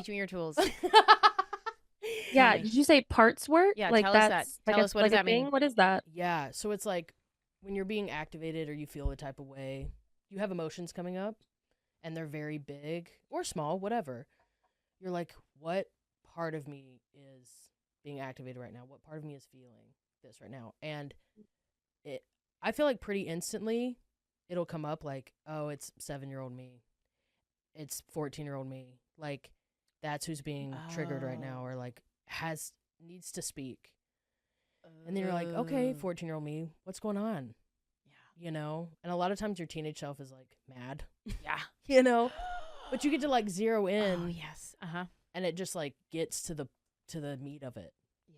your tools. Yeah, Tell me. did you say parts work? Yeah, like tell us that. that's like Tell a- us what like does a that mean? thing? What is that? Yeah, so it's like when you're being activated or you feel a type of way, you have emotions coming up and they're very big or small, whatever. You're like, what part of me is being activated right now? What part of me is feeling this right now? And I feel like pretty instantly it'll come up like, oh, it's 7-year-old me. It's 14-year-old me. Like that's who's being triggered right now or like needs to speak. And then you're like, okay, 14-year-old me, what's going on? Yeah. You know? And a lot of times your teenage self is like mad. Yeah. You know? But you get to like zero in. Oh, yes. Uh-huh. And it just like gets to the meat of it.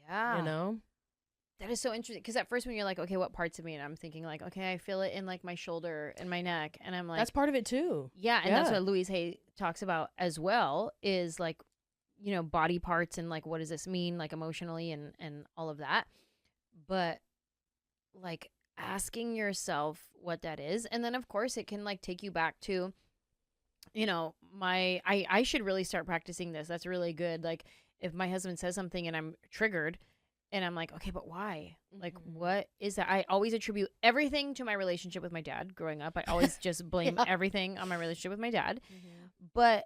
Yeah. You know? That is so interesting. Because at first when you're like, okay, what parts of me? And I'm thinking like, okay, I feel it in like my shoulder and my neck. And I'm like. That's part of it too. Yeah. And that's Yeah. what Louise Hay talks about as well is like, you know, body parts and like, what does this mean? Like emotionally and all of that. But like asking yourself what that is. And then of course it can like take you back to, you know, I should really start practicing this. That's really good. Like if my husband says something and I'm triggered and I'm like, okay, but why? Like, what is that? I always attribute everything to my relationship with my dad growing up. I always just blame everything on my relationship with my dad. But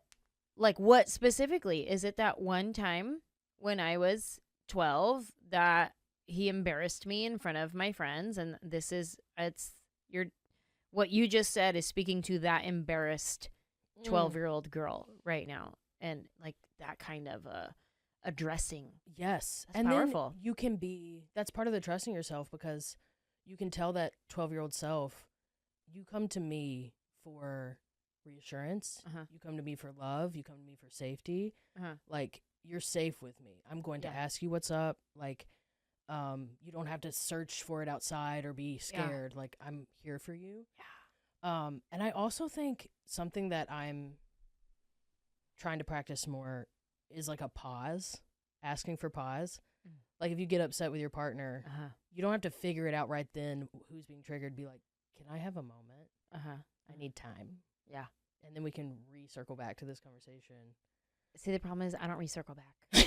like, what specifically? Is it that one time when I was 12 that he embarrassed me in front of my friends? And what you just said is speaking to that embarrassed 12-year-old girl right now. And like that kind of addressing. Yes. That's and powerful. then you can that's part of the trusting yourself because you can tell that 12-year-old self, you come to me for reassurance. You come to me for love. You come to me for safety. Like you're safe with me. I'm going to ask you what's up. Like, you don't have to search for it outside or be scared. Like I'm here for you. Yeah. And I also think something that I'm trying to practice more is like a pause, asking for pause. Like if you get upset with your partner, you don't have to figure it out right then who's being triggered. Be like, can I have a moment? I need time. Yeah. And then we can recircle back to this conversation. See, the problem is I don't recircle back.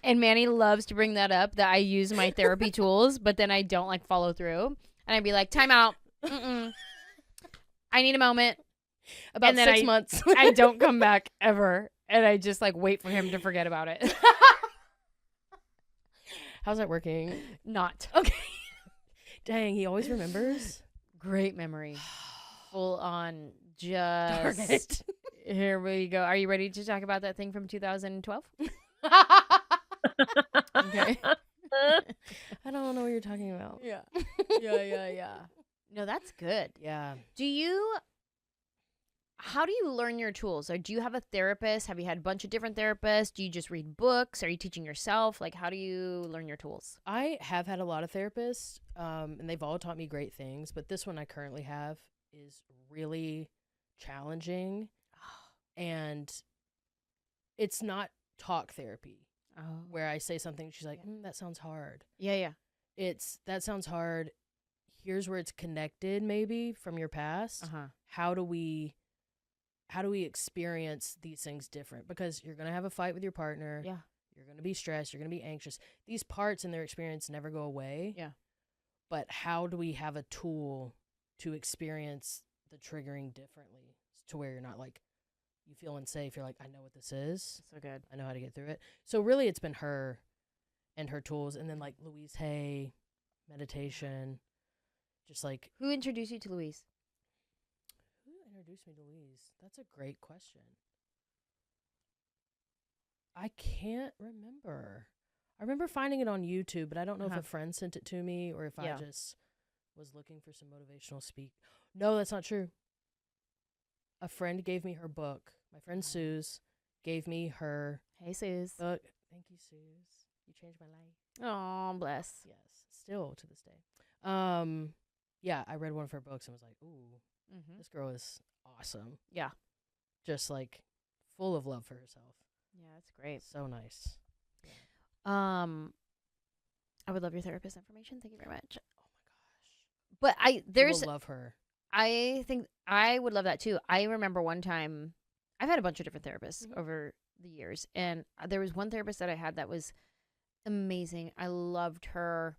And Manny loves to bring that up, that I use my therapy tools, but then I don't like follow through. And I'd be like, time out. I need a moment. About and then 6 months. I don't come back ever. And I just like wait for him to forget about it. How's that working? Not. Okay. Dang, he always remembers. Great memory. Full on Darn just. it. Here we go. Are you ready to talk about that thing from 2012? Okay. I don't know what you're talking about. Yeah. Yeah. No, that's good. Yeah. How do you learn your tools? Or do you have a therapist? Have you had a bunch of different therapists? Do you just read books? Are you teaching yourself? Like, how do you learn your tools? I have had a lot of therapists, and they've all taught me great things, but this one I currently have is really challenging, and it's not talk therapy where I say something, she's like, that sounds hard. Yeah. That sounds hard. Here's where it's connected maybe from your past. How do we experience these things different? Because you're going to have a fight with your partner. Yeah. You're going to be stressed. You're going to be anxious. These parts in their experience never go away. Yeah. But how do we have a tool to experience the triggering differently to where you're not like, you feel unsafe. You're like, I know what this is. So good. I know how to get through it. So really it's been her and her tools. And then like Louise Hay, meditation, just like. Who introduced you to Louise? introduced me to Louise? That's a great question. I can't remember. I remember finding it on YouTube, but I don't know if a friend sent it to me or if I just was looking for some motivational speak. No, that's not true. A friend gave me her book. My friend Suze gave me her Suze. book. Thank you, Suze. You changed my life. Oh, bless. Yes, still to this day. Yeah, I read one of her books and was like, ooh, this girl is awesome. Yeah. Just like full of love for herself. Yeah, that's great. So nice. I would love your therapist information. Thank you very much. Oh my gosh. But You will love her. I think I would love that too. I remember one time, I've had a bunch of different therapists over the years, and there was one therapist that I had that was amazing. I loved her.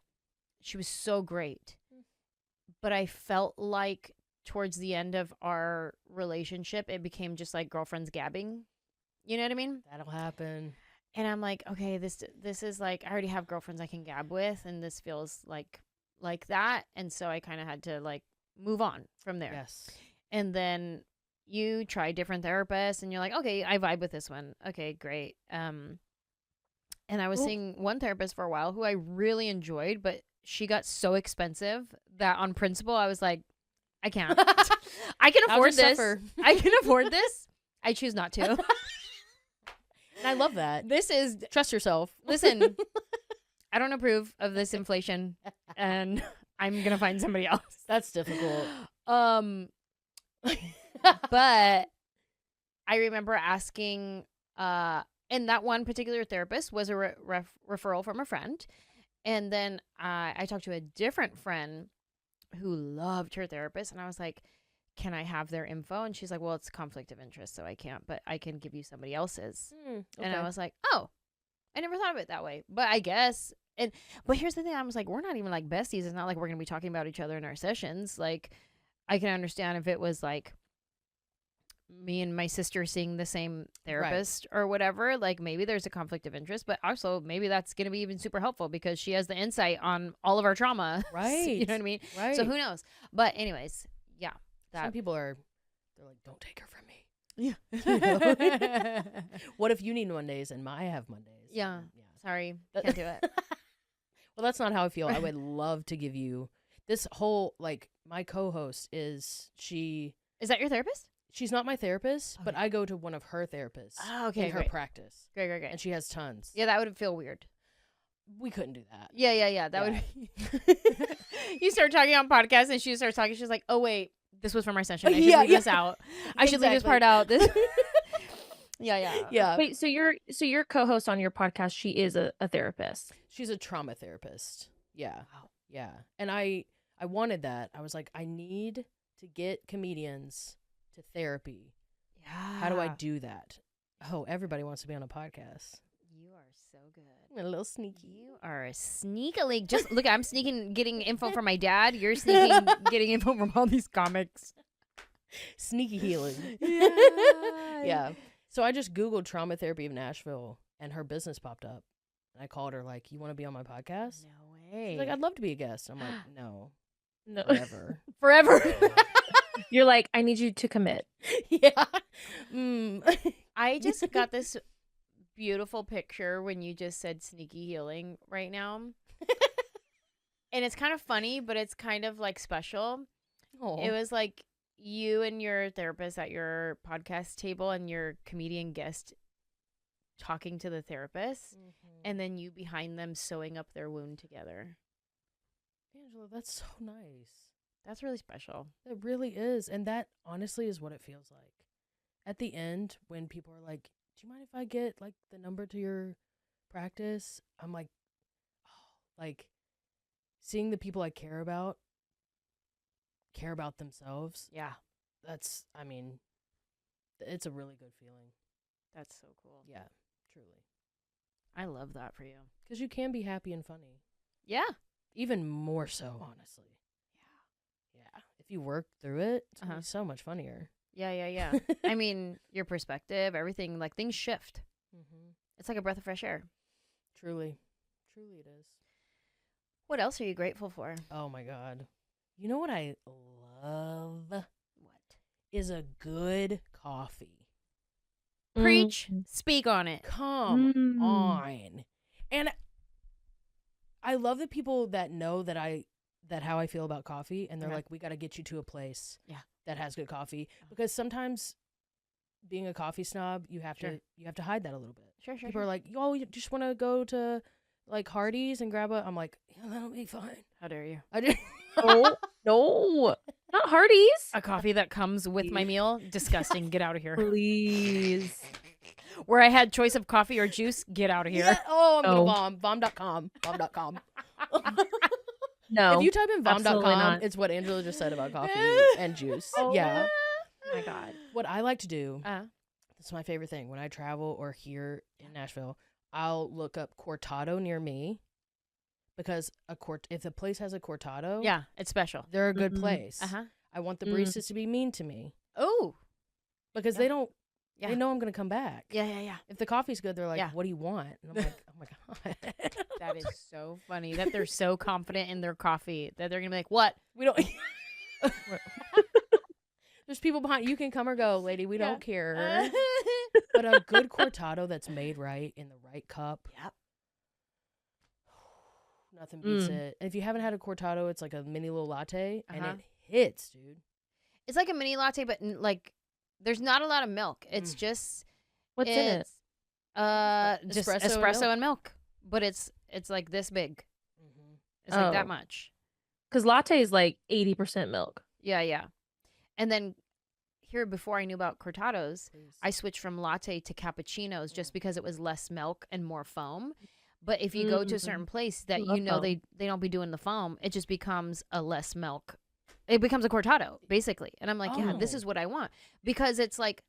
She was so great. But I felt like towards the end of our relationship, it became just like girlfriends gabbing. You know what I mean? That'll happen. And I'm like, okay, this is like, I already have girlfriends I can gab with, and this feels like that. And so I kind of had to like move on from there. Yes. And then you try different therapists, and you're like, okay, I vibe with this one. Okay, great. And I was seeing one therapist for a while who I really enjoyed, but she got so expensive that on principle, I was like, I can't. I can afford this. I can afford this. I choose not to. And I love that. This is Trust yourself. Listen, I don't approve of this inflation, and I'm gonna find somebody else. That's difficult. But I remember asking, and that one particular therapist was a referral from a friend, and then I talked to a different friend who loved her therapist, and I was like, can I have their info? And she's like, well, it's conflict of interest, so I can't, but I can give you somebody else's. Okay. And I was like, oh, I never thought of it that way, but I guess. But here's the thing. I was like, we're not even like besties. It's not like we're going to be talking about each other in our sessions. Like, I can understand if it was like me and my sister seeing the same therapist or whatever, like maybe there's a conflict of interest, but also maybe that's going to be even super helpful because she has the insight on all of our trauma. Right. You know what I mean? Right. So who knows? But anyways, yeah. Some people they're like, don't take her from me. Yeah. What if you need Mondays and I have Mondays? Yeah. Sorry. Can't do it. Well, that's not how I feel. I would love to give you this whole, like, my co-host is that your therapist? She's not my therapist, but I go to one of her therapists in her practice. Great. And she has tons. Yeah, that would feel weird. We couldn't do that. Yeah. That would. You start talking on podcasts, and she starts talking. She's like, "Oh wait, this was from our session. I should leave this out. I should leave this part out." This. Yeah. Wait, so your co-host on your podcast, she is a therapist. She's a trauma therapist. Yeah. Wow. Yeah. And I wanted that. I was like, I need to get comedians to therapy. Yeah. How do I do that? Oh, everybody wants to be on a podcast. You are so good. I'm a little sneaky. You are sneakily. Just look, I'm sneaking, getting info from my dad. You're sneaking, getting info from all these comics. Sneaky healing. Yeah. So I just Googled trauma therapy of Nashville, and her business popped up. And I called her like, "You want to be on my podcast?" No way. She's like, "I'd love to be a guest." I'm like, "No, No, forever." You're like, I need you to commit. Yeah. I just got this beautiful picture when you just said sneaky healing right now. And it's kind of funny, but it's kind of like special. Aww. It was like you and your therapist at your podcast table and your comedian guest talking to the therapist, and then you behind them sewing up their wound together. Anjelah, that's so nice. That's really special. It really is. And that honestly is what it feels like. At the end, when people are like, "Do you mind if I get like the number to your practice?" I'm like, oh, like seeing the people I care about themselves. Yeah. That's, I mean, it's a really good feeling. That's so cool. Yeah, truly. I love that for you. Because you can be happy and funny. Yeah. Even more so, honestly. Yeah. If you work through it, it's gonna be so much funnier. Yeah. I mean, your perspective, everything, like things shift. It's like a breath of fresh air. Truly it is. What else are you grateful for? Oh my God. You know what I love? What? is a good coffee. Preach, speak on it. Come on. And I love the people that know that how I feel about coffee, and they're Okay. like, we got to get you to a place Yeah. that has good coffee, because sometimes being a coffee snob, you have Sure. to hide that a little bit. Sure. People are like, "Oh, you just want to go to like Hardee's and grab a." I'm like, "Yeah, that'll be fine." How dare you? I did. No, not Hardee's. A coffee that comes with my meal? Disgusting. Get out of here. Please. Where I had choice of coffee or juice? Get out of here. Yeah. Oh, I'm No. gonna vom.com. Vom.com. No. If you type in absolutely vom.com, not. it's what Anjelah just said about coffee and juice. Oh, Yeah. Oh my God. What I like to do, Uh, that's my favorite thing, when I travel or here in Nashville, I'll look up cortado near me, because if the place has a cortado, yeah, it's special. they're a good Mhm. place. Uh-huh. I want the Mm. baristas to be mean to me, Oh. because Yeah. they don't. Yeah. They know I'm gonna come back. Yeah. If the coffee's good, they're like, Yeah. "What do you want?" And I'm like, "Oh my god." That is so funny that they're so confident in their coffee that they're going to be like, what? We don't. There's people behind. You can come or go, lady. We don't care. But a good cortado that's made right in the right cup. Yep. Nothing beats it. And if you haven't had a cortado, it's like a mini little latte, and Uh-huh. it hits, dude. It's like a mini latte, but like there's not a lot of milk. It's just What's in it? Just Espresso and espresso milk. and milk. But it's like this big. Mm-hmm. It's like Oh. that much. Because latte is like 80% milk. Yeah. And then here, before I knew about cortados, I switched from latte to cappuccinos just because it was less milk and more foam. But if you go to a certain place that love you know foam. they don't be doing the foam, it just becomes a less milk. It becomes a cortado, basically. And I'm like, yeah, this Oh. is what I want. Because it's like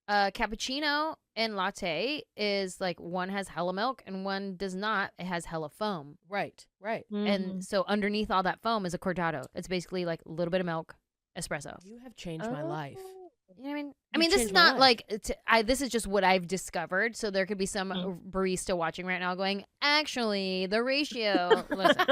cappuccino and latte is like one has hella milk and one does not. It has hella foam. Right. Mm-hmm. And so underneath all that foam is a cortado. It's basically like a little bit of milk, espresso. You have changed my life. You know what I mean? I You've mean, this is changed my not life. like this is just what I've discovered. So there could be some barista watching right now going, actually, the ratio. Listen,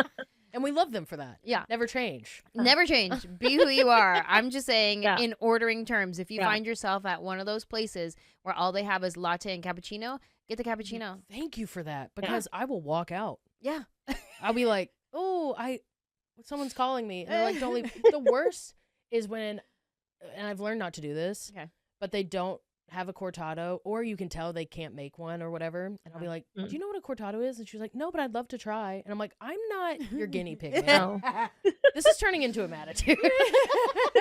And we love them for that. Yeah. Never change. never change. Be who you are. I'm just saying, Yeah. in ordering terms, if you Yeah. find yourself at one of those places where all they have is latte and cappuccino, get the cappuccino. Thank you for that, because I will walk out. Yeah. I'll be like, "Oh, someone's calling me," and they're like, "Don't leave." The worst is when, and I've learned not to do this, Okay. but they don't have a cortado, or you can tell they can't make one or whatever, and I'll be like, "Do you know what a cortado is?" And she's like, "No, but I'd love to try." And I'm like, "I'm not your guinea pig, man. No. This is turning into a mattitude."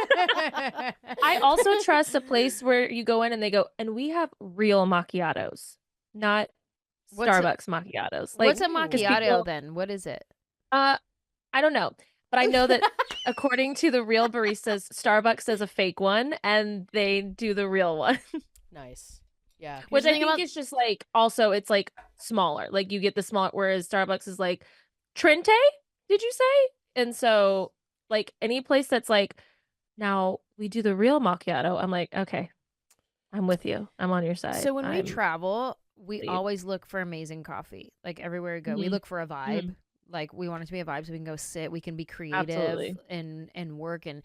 I also trust a place where you go in and they go, and we have real macchiatos, not What's a- Starbucks macchiatos. Like, What's a Ooh. 'Cause macchiato people- then? What is it? I don't know, but I know that according to the real baristas, Starbucks does a fake one and they do the real one, Nice. Yeah. which the I thing think about- is just like also it's like smaller. Like you get the small, whereas Starbucks is like Trente. Did you say? And so like any place that's like, now we do the real macchiato. I'm like, okay, I'm with you. I'm on your side. So when we I'm- travel, we Lead. always look for amazing coffee. Like everywhere we go, we Mhm. look for a vibe. Like we want it to be a vibe so we can go sit, we can be creative Absolutely. and work and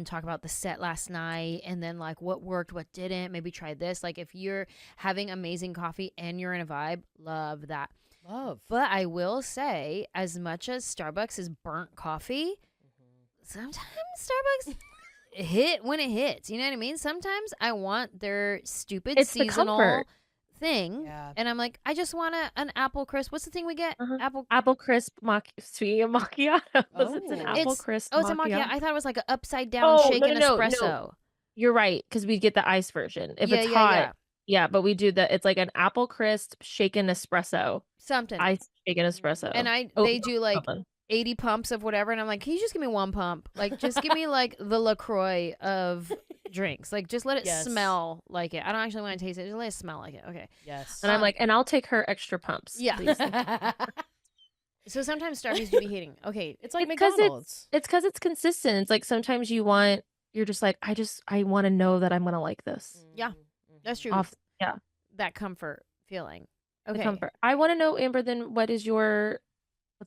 talk about the set last night and then like what worked, what didn't, maybe try this. Like if you're having amazing coffee and you're in a vibe, love that. Love. But I will say, as much as Starbucks is burnt coffee, sometimes Starbucks hit when it hits. You know what I mean? Sometimes I want their stupid It's the seasonal comfort. thing. Yeah. And I'm like, I just want an apple crisp. What's the thing we get? Uh-huh. Apple. crisp speaking of macchiatos, it's an Oh. apple It's- crisp. Oh, it's a macchiato. I thought it was like an upside down Oh, shaken no. espresso. You're right, because we get the ice version. If Yeah, it's yeah, hot, yeah. yeah, but we do it's like an apple crisp shaken espresso, Something. ice shaken espresso. And Oh, they do like something. 80 pumps of whatever. And I'm like, can you just give me one pump? Like, just give me like the LaCroix of drinks. Like, just let it Yes. smell like it. I don't actually want to taste it. Just let it smell like it. Okay. Yes. And I'm like, and I'll take her extra pumps. Yeah. please. So sometimes Starbucks do be hating. Okay. it's like because McDonald's. It's because it's consistent. It's like sometimes you're just like, I want to know that I'm gonna like this. Yeah. That's true. Off, That comfort feeling. the Okay. comfort. I want to know, Amber. Then what's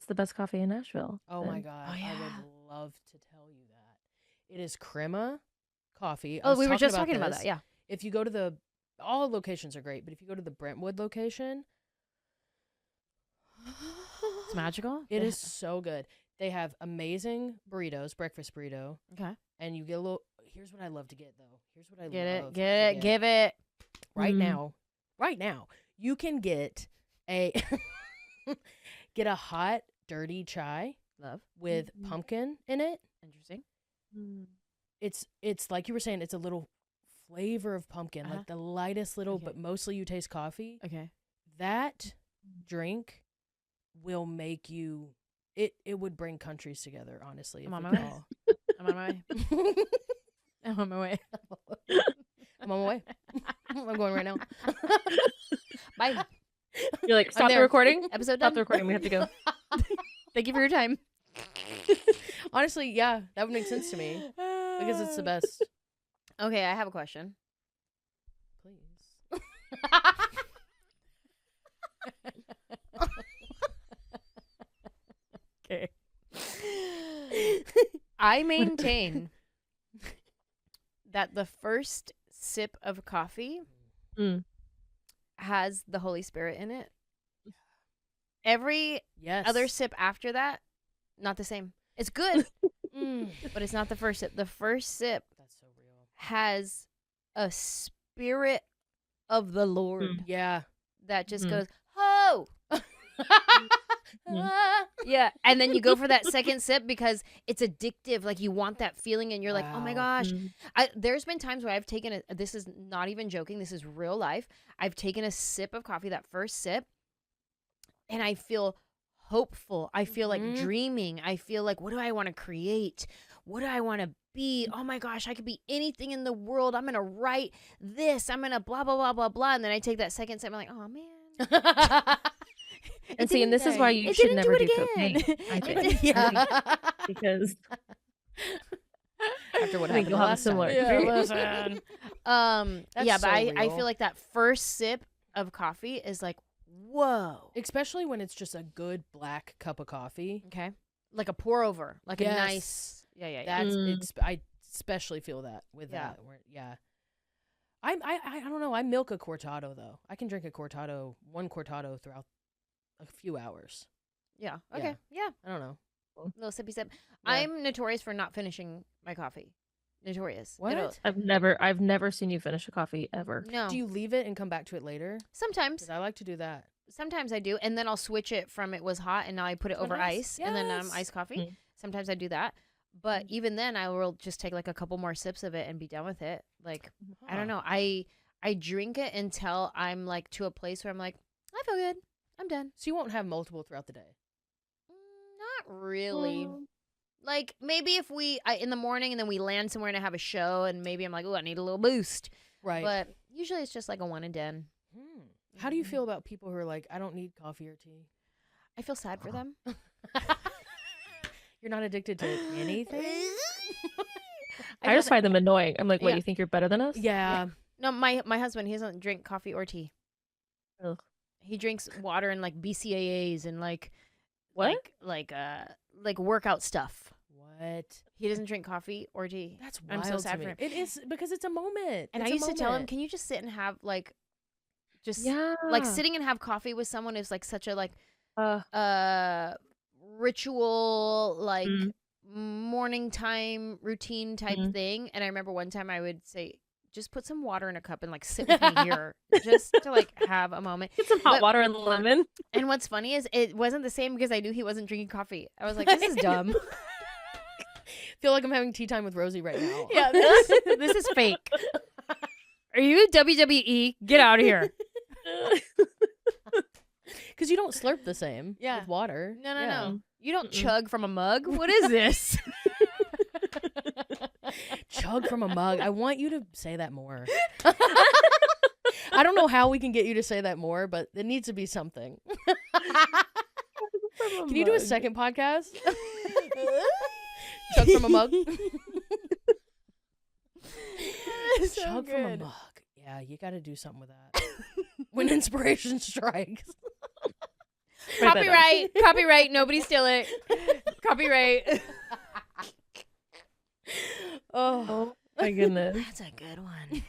the best coffee in Nashville? Oh my then? God. Oh, I yeah. would love to tell you that. It is crema coffee. Oh, we were just talking about that. Yeah. If you go to all locations are great, but if you go to the Brentwood location, It's magical. it is so good. They have amazing burritos, breakfast burrito. Okay. And you get a little. Here's what I love to get though. Here's what I love. Get it. Give it. Right now, you can get a get a hot dirty chai. Love with pumpkin in it. Interesting. It's like you were saying. It's a little flavor of pumpkin, like the lightest little, but mostly you taste coffee. Okay. That drink will make you. It would bring countries together. Honestly, I'm on my way. I'm on my way. I'm on my way. I'm on my way. I'm going right now. Bye. You're like, stop the recording. Episode Stop done. the recording. We have to go. Thank you for your time. Honestly, yeah, that would make sense to me because it's the best. Okay, I have a question. Please. Okay. I maintain that the first sip of coffee has the Holy Spirit in it. Every other sip after that, not the same. It's good, but it's not the first sip. The first sip has a spirit of the Lord. Yeah. That just goes, ho! Yeah, and then you go for that second sip because it's addictive. Like you want that feeling, and you're like, "Oh my gosh!" There's been times where I've taken this is not even joking. This is real life. I've taken a sip of coffee, that first sip, and I feel hopeful. I feel like dreaming. I feel like, what do I want to create? What do I want to be? Oh my gosh, I could be anything in the world. I'm gonna write this. I'm gonna blah blah blah blah blah. And then I take that second sip. I'm like, oh man. And see, and this is why you should never do cocaine. I think. Because after what I think happened you'll have a similar experience. Listen. That's but so I real. feel like that first sip of coffee is like, whoa. Especially when it's just a good black cup of coffee. Okay. Like a pour over. Like a nice. Yeah. That's I especially feel that with that. I don't know. I milk a cortado though. I can drink one cortado throughout a few hours. Yeah. Okay. Yeah. I don't know. Little sippy sip. Yeah. I'm notorious for not finishing my coffee. Notorious. What? I've never seen you finish a coffee ever. No. Do you leave it and come back to it later? Sometimes. 'Cause I like to do that. Sometimes I do, and then I'll switch it from it was hot, and now I put it over ice, and then iced coffee. Sometimes I do that, but even then, I will just take like a couple more sips of it and be done with it. Like I don't know, I drink it until I'm like to a place where I'm like, I feel good, I'm done. So you won't have multiple throughout the day? Not really. Like maybe if in the morning and then we land somewhere and I have a show and maybe I'm like, oh, I need a little boost. Right. But usually it's just like a one and done. How do you feel about people who are like, I don't need coffee or tea? I feel sad for them. You're not addicted to anything? I just find them annoying. I'm like, what, you think you're better than us? Yeah. No, my husband, he doesn't drink coffee or tea. Ugh. He drinks water and like BCAAs and like what? Like workout stuff. What? He doesn't drink coffee or tea. That's wild. I'm so sad to for me. him. It is because it's a moment. And it's I used to tell him, moment. can you just sit and have like like sitting and have coffee with someone is like such a like ritual, like morning time routine type thing. And I remember one time I would say, just put some water in a cup and like sit with me here just to like have a moment. Get some hot water and lemon. And what's funny is it wasn't the same because I knew he wasn't drinking coffee. I was like, this is dumb. Feel like I'm having tea time with Rosie right now. Yeah, this is fake. Are you WWE? Get out of here. Because you don't slurp the same with water. No. You don't chug from a mug. What is this? Chug from a mug. I want you to say that more. I don't know how we can get you to say that more, but it needs to be something. Can you do a second podcast? Chug from a mug. Chug from a mug. Yeah, you got to do something with that. When inspiration strikes. Copyright. Nobody steal it. Copyright. Oh, my goodness. That's a good one.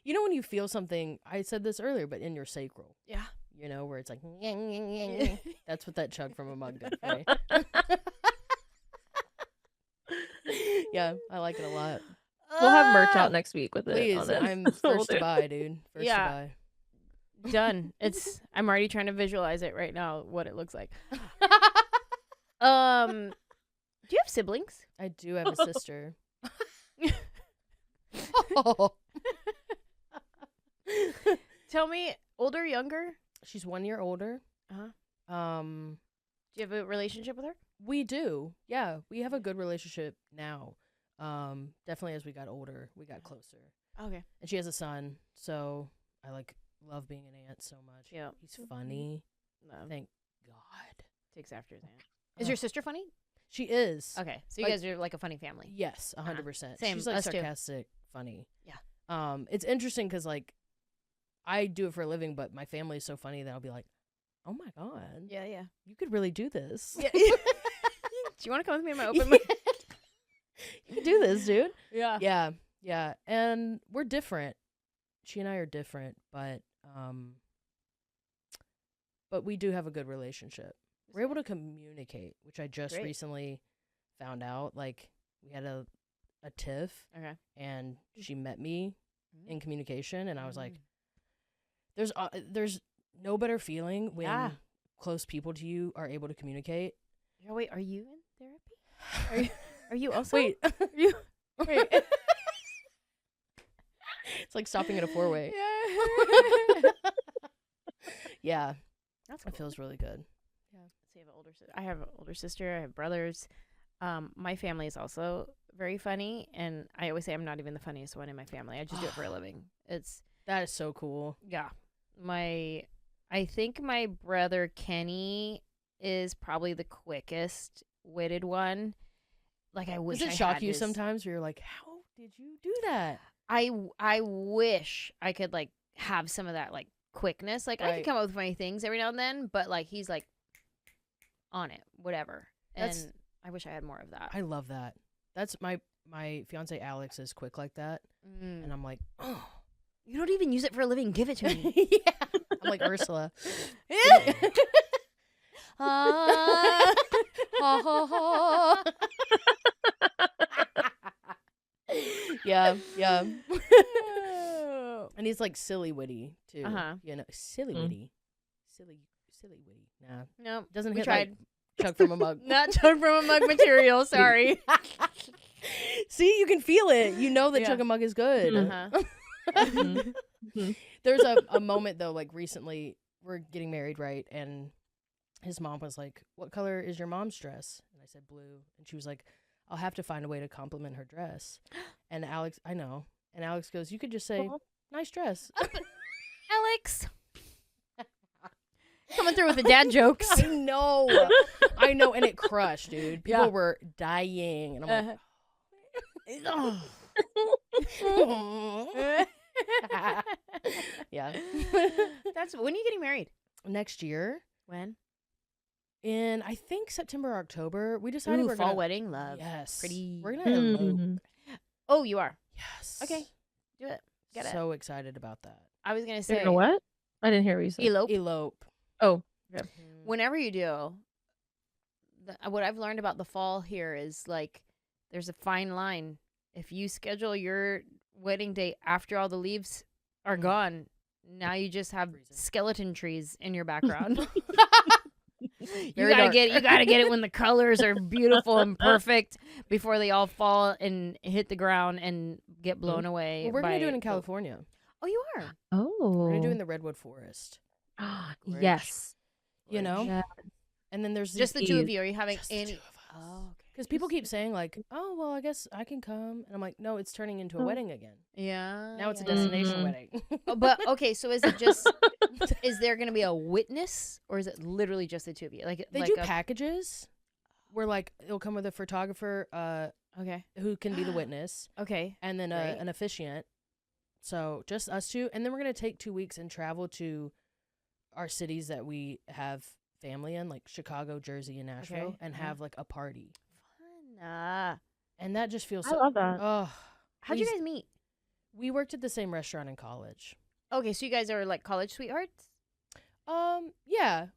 You know when you feel something, I said this earlier, but in your sacral. Yeah. You know, where it's like, that's what that chug from a mug did for me. Yeah, I like it a lot. We'll have merch out next week with it. Please, on it. I'm So we'll first do to it. buy, dude. First Yeah. to buy. Done. I'm already trying to visualize it right now, what it looks like. Do you have siblings? I do have a sister. Oh. Tell me, older, younger? She's 1 year older. Uh-huh. Um, Do you have a relationship with her? we do. Yeah, we have a good relationship now. Definitely as we got older, we got closer. Okay. And she has a son, so I love being an aunt so much. Yeah. He's funny. Thank God. Takes after his aunt. Is your sister funny? She is. Okay. So you Like- guys are like a funny family. Yes, 100%. Same, She's like us too. sarcastic, funny. Yeah. It's interesting because like I do it for a living, but my family is so funny that I'll be like, "Oh my God, Yeah, yeah. you could really do this. Yeah. Do you want to come with me in my open mic? You could do this, dude." Yeah. Yeah, yeah, and we're different. She and I are different, but we do have a good relationship. We're able to communicate, which I just Great. recently found out. Like we had a tiff, Okay. and she met me in communication, and I was like, Mm. there's no better feeling when Yeah. close people to you are able to communicate. Yeah, wait, are you in therapy? Are you also? Wait, Are you? Wait. it's like stopping at a 4-way. Yeah. Yeah, That's it cool. feels really good. So you have an older sister. I have an older sister. I have brothers. My family is also very funny, and I always say I'm not even the funniest one in my family. I just do it for a living. It's That is so cool. yeah. I think my brother Kenny is probably the quickest witted one. Like I wish. Does it I shock had you his- sometimes where you're like, how did you do that? I wish I could like have some of that like quickness. Like I Right. could come up with funny things every now and then, but like he's like on it, whatever. That's- And I wish I had more of that. I love that. That's my fiance Alex is quick like that, Mm. and I'm like, oh, You don't even use it for a living. Give it to me. yeah. I'm like Ursula. Ah, ha, ha, ha. Yeah, yeah. And he's like silly witty too. Uh-huh. You know, silly Mm. witty, silly witty. Nah, No, doesn't we hit tried. like chug from a mug. Not chug from a mug material. Sorry. See, you can feel it. You know that Yeah. chug a mug is good. Uh-huh. Mhm. Mhm. There's a moment though, like recently, we're getting married, right? And his mom was like, "What color is your mom's dress?" And I said blue, and she was like, "I'll have to find a way to compliment her dress." And Alex, I know, and Alex goes, "You could just say, Aw. nice dress." Alex. Coming through with the dad jokes. I know, and it crushed, dude. People Yeah. were dying, and I'm like, yeah. That's when are you getting married? Next year, When? in I think September, October, we decided Ooh, we're fall gonna. wedding love. Yes, Pretty. We're gonna elope. Mhm. Oh, you are. Yes. Okay. Do it. Get it. So excited about that. I was gonna You're say gonna what? I didn't hear what you said. elope. Elope. Oh, Whenever you do, what I've learned about the fall here is like there's a fine line. If you schedule your wedding date after all the leaves are Mm. gone, now you just have Freezing. skeleton trees in your background. you Very gotta dark. get it when the colors are beautiful and perfect before they all fall and hit the ground and get blown away. Well, we're gonna do it by in the- California. Oh, you are. oh. We're gonna do it in the redwood forest. Gorge. Yes. You know, Yeah. and then there's Just the two of you. Are you having just the any? two of us. Oh, okay. Because people keep saying like, "Oh, well, I guess I can come," and I'm like, "No, it's turning into a Oh. wedding again. Yeah. Now it's a yeah, yeah. destination Mhm. wedding." Oh, but okay, so is it just is there going to be a witness or is it literally just the two of you? Like They like do packages where like it'll come with a photographer Okay. who can be the witness, Okay. and then Great. an officiant. So just us two, and then we're gonna take 2 weeks and travel to our cities that we have family in, like Chicago, Jersey, and Nashville, Okay. and Uh-huh. have like a party. Fun. And that just feels I so. love that. Oh, How'd you guys meet? we worked at the same restaurant in college. Okay, so you guys are like college sweethearts? Yeah,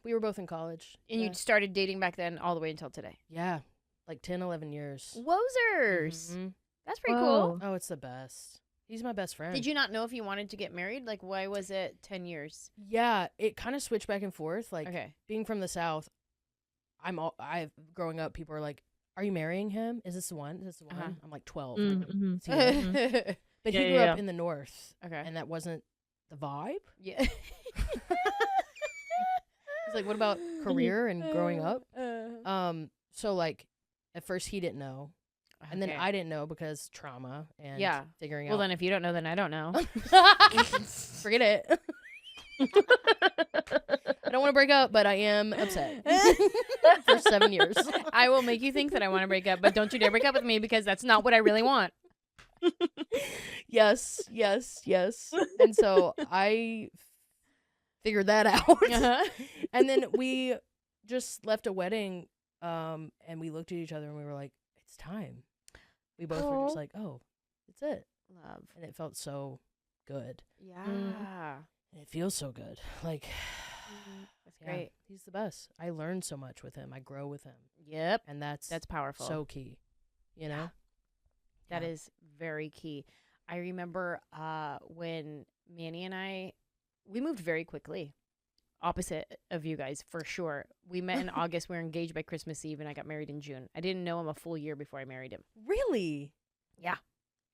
we were both in college. And you started dating back then all the way until today? Yeah, like 10, 11 years. Wozers. Mhm. That's pretty cool. Whoa. Oh, it's the best. He's my best friend. Did you not know if you wanted to get married? Like, why was it 10 years? Yeah, it kind of switched back and forth. Like, Okay. being from the South, growing up, people are like, "Are you marrying him? Is this the one? Is this the one?" Uh-huh. I'm like 12. Mm-hmm. Is he the one?" But Yeah, he grew yeah, up in the North, Okay. and that wasn't the vibe. Yeah. He's like, "What about career and growing up?" Uh-huh. So like, at first he didn't know, and then Okay. I didn't know because trauma and Yeah. figuring Well, out. then if you don't know, then I don't know. Forget it. I don't want to break up, but I am upset for 7 years. I will make you think that I want to break up, but don't you dare break up with me because that's not what I really want. Yes. And so I figured that out. Uh-huh. And then we just left a wedding, and we looked at each other and we were like, it's time. We both were just Aw. like, oh, it's it. Love. And it felt so good. Yeah. And it feels so good. Like, That's yeah, great. he's the best. I learn so much with him. I grow with him. Yep. And that's Powerful. so key. You know? That Yeah. is very key. I remember when Manny and we moved very quickly. Opposite of you guys, for sure. We met in August. We were engaged by Christmas Eve, and I got married in June. I didn't know him a full year before I married him. Really?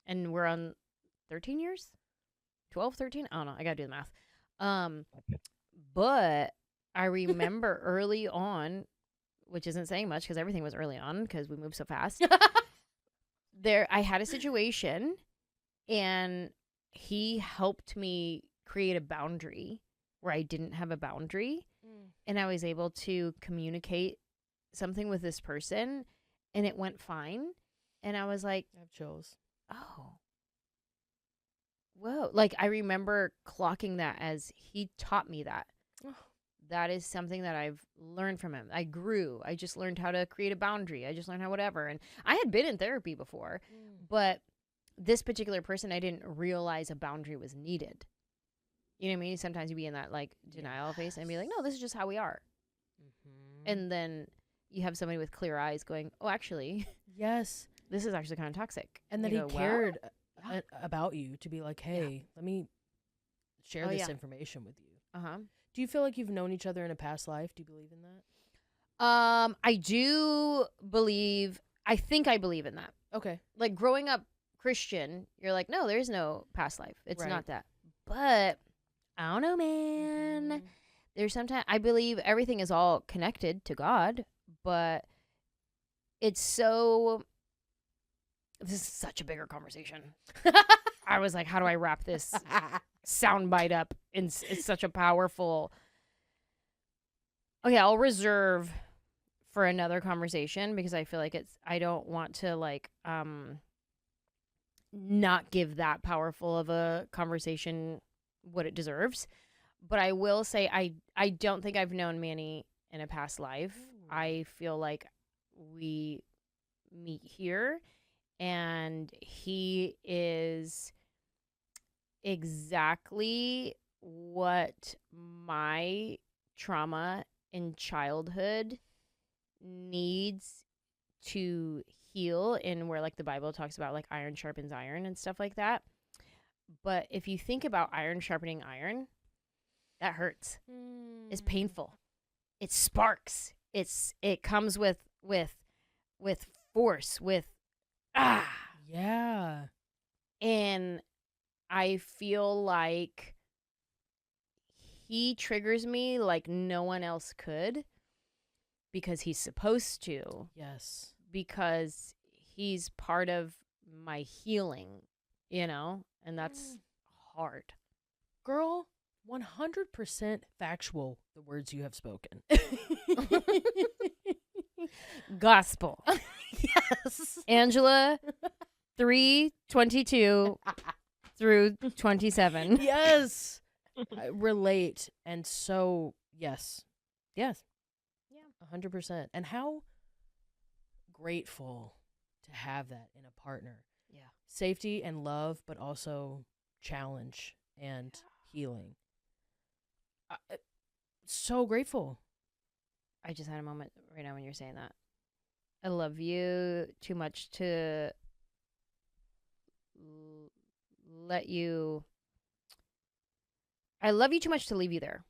And we're on 13 years? 12, 13? I don't know. I got to do the math. But I remember early on, which isn't saying much because everything was early on because we moved so fast. I had a situation, and he helped me create a boundary where I didn't have a boundary, and I was able to communicate something with this person, and it went fine. And I was like, I have chills. oh, whoa. Like, I remember clocking that as he taught me that. Oh. That is something that I've learned from him. I grew. I just learned how to create a boundary. I just learned how whatever. And I had been in therapy before, but this particular person, I didn't realize a boundary was needed. You know what I mean? Sometimes you be in that like denial phase and be like, no, this is just how we are. Mm-hmm. And then you have somebody with clear eyes going, oh, actually, Yes. this is actually kind of toxic. And that You he go, wow. cared Yeah. about you to be like, hey, let me share Oh, this yeah. information with you. Uh-huh. Do you feel like you've known each other in a past life? Do you believe in that? I do believe, I think I believe in that. Okay. Like growing up Christian, you're like, no, there's no past life. It's Right. not that. But I don't know, man. Mhm. There's sometimes I believe everything is all connected to God, but it's so. This is such a bigger conversation. I was like, how do I wrap this soundbite up? It's such a powerful. Okay, I'll reserve for another conversation because I feel like I don't want to like not give that powerful of a conversation what it deserves. But I will say I don't think I've known Manny in a past life. Ooh. I feel like we meet here and he is exactly what my trauma in childhood needs to heal, in where like the Bible talks about like iron sharpens iron and stuff like that. But if you think about iron sharpening iron, that hurts. It's painful. It sparks. It comes with force, with Yeah. and I feel like he triggers me like no one else could because he's supposed to, Yes. because he's part of my healing, you know, and that's hard. Girl, 100% factual, the words you have spoken. Gospel. Yes. Anjelah 3:22 through 27. Yes. I relate. And so, yes. Yes. Yeah. 100%. And how grateful to have that in a partner. Yeah. Safety and love, but also challenge and healing. So grateful. I just had a moment right now when you're saying that. I love you too much to let you. I love you too much to leave you there.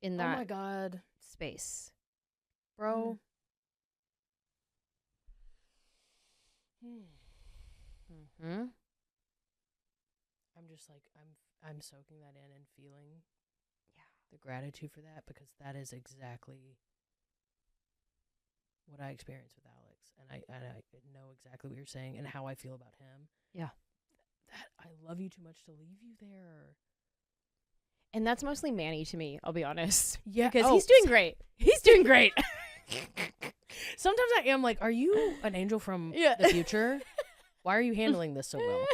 In that Oh my God. space. Bro. Mm-hmm. I'm just like I'm soaking that in and feeling the gratitude for that, because that is exactly what I experienced with Alex, and I know exactly what you're saying and how I feel about him. Yeah. That I love you too much to leave you there. And that's mostly Manny to me, I'll be honest. Yeah, Because he's doing great. He's doing great. Sometimes I am like, are you an angel from the future? Why are you handling this so well?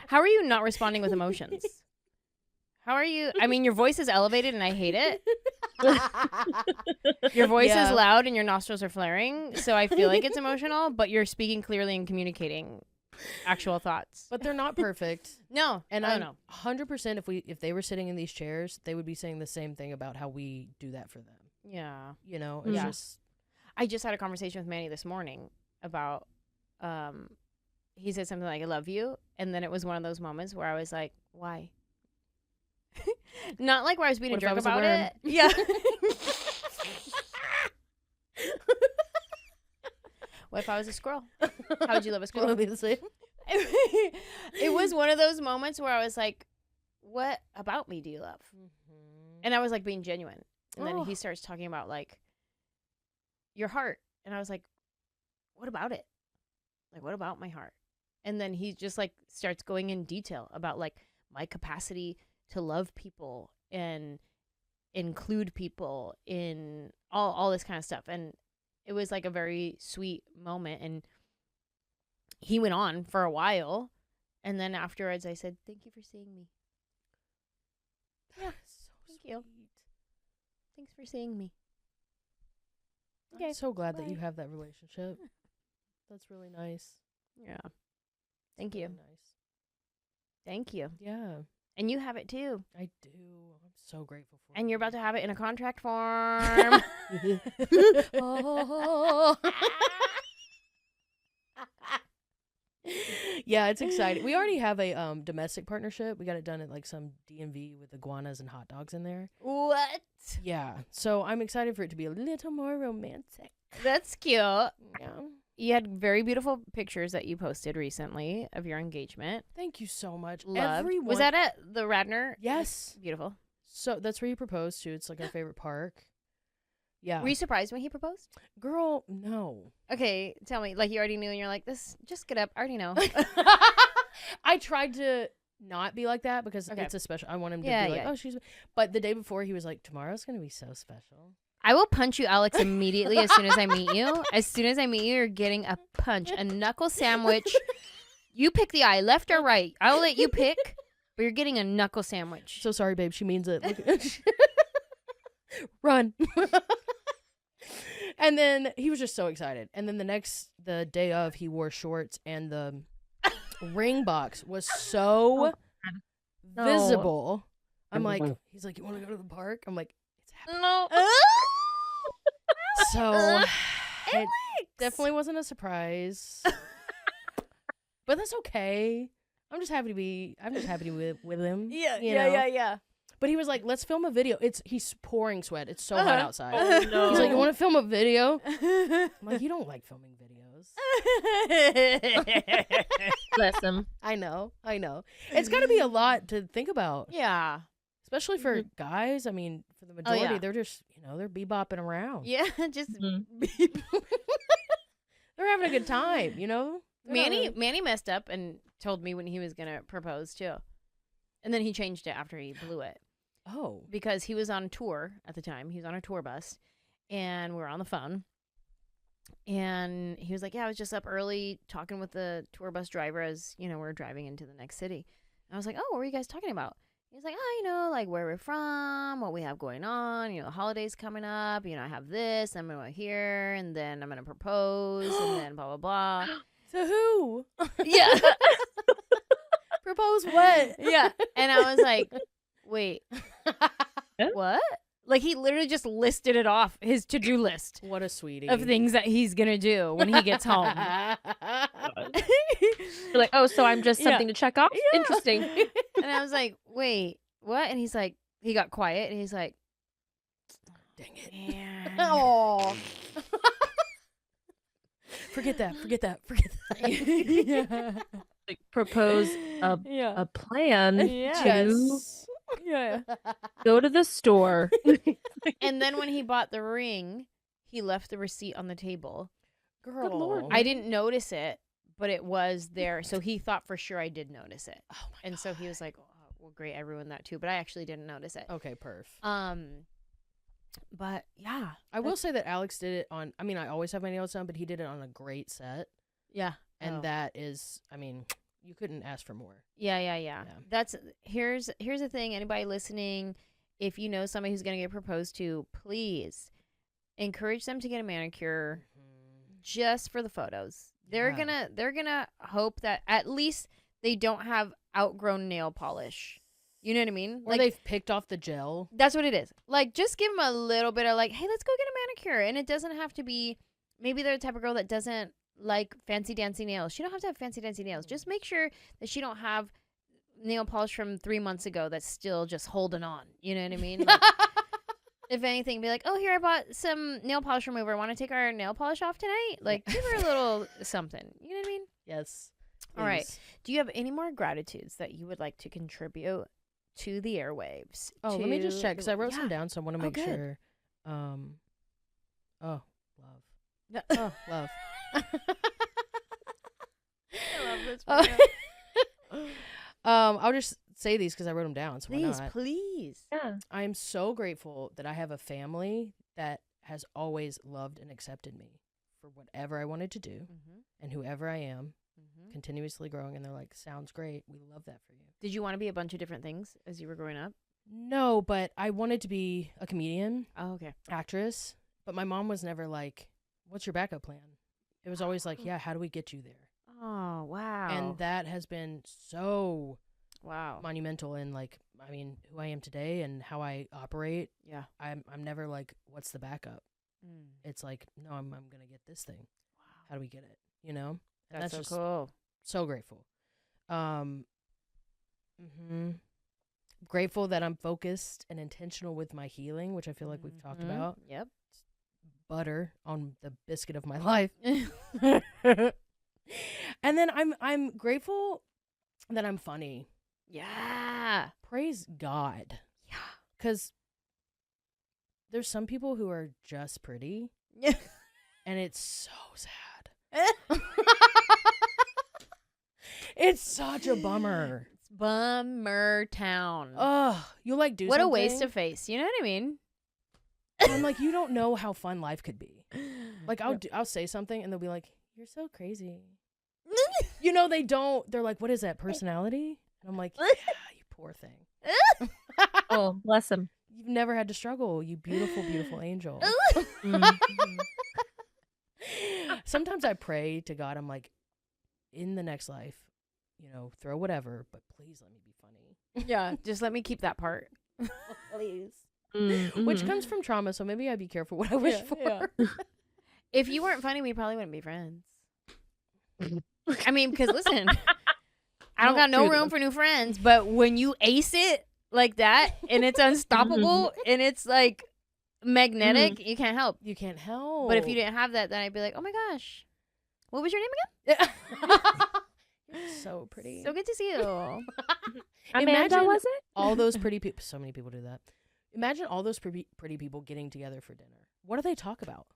How are you not responding with emotions? How are you? I mean, your voice is elevated and I hate it. Your voice is loud and your nostrils are flaring, so I feel like it's emotional, but you're speaking clearly and communicating actual thoughts. But they're not perfect. No. And I I know. 100% if they were sitting in these chairs, they would be saying the same thing about how we do that for them. Yeah. You know, it's just I just had a conversation with Manny this morning about he said something like, I love you, and then it was one of those moments where I was like, why? Not like where I was being What a if I jerk was a about worm? it. Yeah. What if I was a squirrel? How would you love a squirrel? be the same. It was one of those moments where I was like, what about me do you love? And I was like being genuine. And then he starts talking about like your heart. And I was like, what about it? Like, what about my heart? And then he just like starts going in detail about like my capacity to love people and include people in all this kind of stuff. And it was like a very sweet moment. And he went on for a while. And then afterwards I said, thank you for seeing me. Yeah. Thank you. Thanks for seeing me. Okay. I'm so glad that you Bye. have that relationship. That's really nice. Yeah. Thank you. Really nice. Thank you. Yeah, And you have it too. I do. I'm so grateful for And you. you're about to have it in a contract form. Oh. Yeah, it's exciting. We already have a domestic partnership. We got it done at like some DMV with iguanas and hot dogs in there. What? Yeah, so I'm excited for it to be a little more romantic. That's cute. Yeah. You had very beautiful pictures that you posted recently of your engagement. Thank you so much. Loved. Everyone... Was that at the Radnor? Yes. Beautiful. So that's where he proposed to. It's like our favorite park. Yeah. Were you surprised when he proposed? Girl, no. Okay, tell me. Like you already knew and you're like, this, just get up. I already know. I tried to not be like that because it's a special. I want him to be like, oh, she's. But the day before, he was like, tomorrow's going to be so special. I will punch you, Alex, immediately as soon as I meet you. As soon as I meet you, you're getting a punch, a knuckle sandwich. You pick the eye, left or right. I'll let you pick, but you're getting a knuckle sandwich. So sorry, babe. She means it. Run. And then he was just so excited. And then the day of, he wore shorts, and the ring box was so visible. I'm like, he's like, you want to go to the park? I'm like, it's happening. No. So it definitely wasn't a surprise. But that's okay. I'm just happy to be with him. Yeah, you know? yeah. But he was like, let's film a video. He's pouring sweat. It's so hot outside. Oh, no. He's like, you want to film a video? I'm like, you don't like filming videos. Bless him. I know. It's got to be a lot to think about. Yeah. Especially for guys. I mean, for the majority, yeah. they're just, they're bebopping around. Yeah, just They're having a good time, They're not really- Manny messed up and told me when he was going to propose too. And then he changed it after he blew it. Oh. Because he was on tour at the time. He was on a tour bus and we were on the phone. And he was like, yeah, I was just up early talking with the tour bus driver as, we were driving into the next city. And I was like, oh, what were you guys talking about? He's like, oh, like where we're from, what we have going on, the holidays coming up, I have this, I'm going to here, and then I'm going to propose, and then blah, blah, blah. To who? Yeah. Propose what? Yeah. And I was like, wait, what? Like, he literally just listed it off, his to-do list What a sweetie. of things that he's going to do when he gets home. You're like, oh, so I'm just something to check off? Yeah. Interesting. And I was like, wait, what? And he's like, he got quiet, and he's like, Dang it. man. Oh. Forget that. Yeah. Like, propose Yeah. a plan to Yes. Yeah. go to the store. And then when he bought the ring, he left the receipt on the table. Girl. Lord. I didn't notice it, but it was there. So he thought for sure I did notice it. Oh my And so he was like, oh, well, great, I ruined that too. But I actually didn't notice it. Okay, perf. But yeah. I will say that Alex did it on, I always have my nails done, but he did it on a great set. Yeah. And Oh. that is, you couldn't ask for more. Yeah. That's here's the thing. Anybody listening, if you know somebody who's gonna get proposed to, please encourage them to get a manicure just for the photos. They're gonna hope that at least they don't have outgrown nail polish. You know what I mean? Or they've picked off the gel. That's what it is. Like, just give them a little bit of like, hey, let's go get a manicure. And it doesn't have to be, maybe they're the type of girl that doesn't like fancy dancy nails. She don't have to have fancy dancy nails. Just make sure that she don't have nail polish from 3 months ago that's still just holding on. You know what I mean? Like, if anything, be like, oh, here, I bought some nail polish remover. Want to take our nail polish off tonight? Like, give her a little something. You know what I mean? Yes. All right. Please. Do you have any more gratitudes that you would like to contribute to the airwaves? Oh, let me just check because I wrote Yeah. some down, so I want to make good. sure. Oh, love. No. Oh, love. I love this. I'll just say these because I wrote them down. So why Please, not? please. Yeah. I am so grateful that I have a family that has always loved and accepted me for whatever I wanted to do Mm-hmm. and whoever I am, Mm-hmm. continuously growing. And they're like, sounds great. We love that for you. Did you want to be a bunch of different things as you were growing up? No, but I wanted to be a comedian, Oh, okay. actress. But my mom was never like, what's your backup plan? It was always like, yeah, how do we get you there? Oh, wow. And that has been so wow. monumental in who I am today and how I operate. Yeah. I'm never like, what's the backup? Mm. It's like, no, I'm gonna get this thing. Wow. How do we get it? You know? And That's so just cool. so grateful. Grateful that I'm focused and intentional with my healing, which I feel like we've talked Mhm. about. Yep. Butter on the biscuit of my life. And then I'm grateful that I'm funny. Yeah. Praise God. Yeah. Because there's some people who are just pretty, Yeah. and it's so sad. It's such a bummer. It's bummer town. Ugh, you like do what something. a waste of face. You know what I mean? And I'm like, you don't know how fun life could be. Like I'll say something and they'll be like, "You're so crazy." You know, they don't. They're like, "What is that, personality?" And I'm like, "Yeah, you poor thing. Oh, bless him. You've never had to struggle, you beautiful, beautiful angel." Mm. Sometimes I pray to God. I'm like, in the next life, throw whatever, but please let me be funny. Yeah. Just let me keep that part. Please. Which comes from trauma, so maybe I'd be careful what I wish for. yeah. If you weren't funny, we probably wouldn't be friends. I mean, because listen, I don't got no room for new friends, but when you ace it like that and it's unstoppable and it's like magnetic, you can't help. You can't help. But if you didn't have that, then I'd be like, oh my gosh, what was your name You're so pretty. again? So good to see you. Amanda, Imagine was it? all those pretty people. So many people do that. Imagine all those pretty people getting together for dinner. What do they talk about?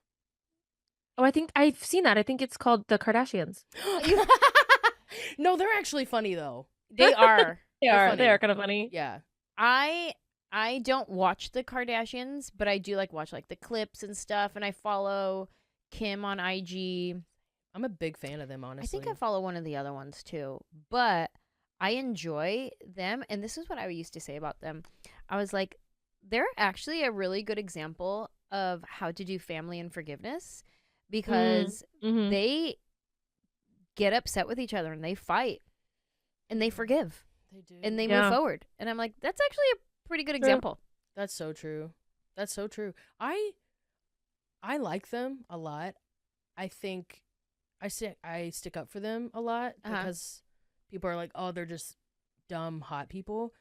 Oh, I think I've seen that. I think it's called The Kardashians. No, they're actually funny though. They are. They They're are. funny. They are kind of funny. Yeah. I don't watch the Kardashians, but I do watch the clips and stuff, and I follow Kim on IG. I'm a big fan of them, honestly. I think I follow one of the other ones too, but I enjoy them. And this is what I used to say about them. I was like, they're actually a really good example of how to do family and forgiveness, because Mhm. they get upset with each other and they fight and they forgive They do. and they Yeah. move forward. And I'm like, that's actually a pretty good example. That's so true. That's so true. I like them a lot. I think I stick up for them a lot because people are like, oh, they're just dumb hot people.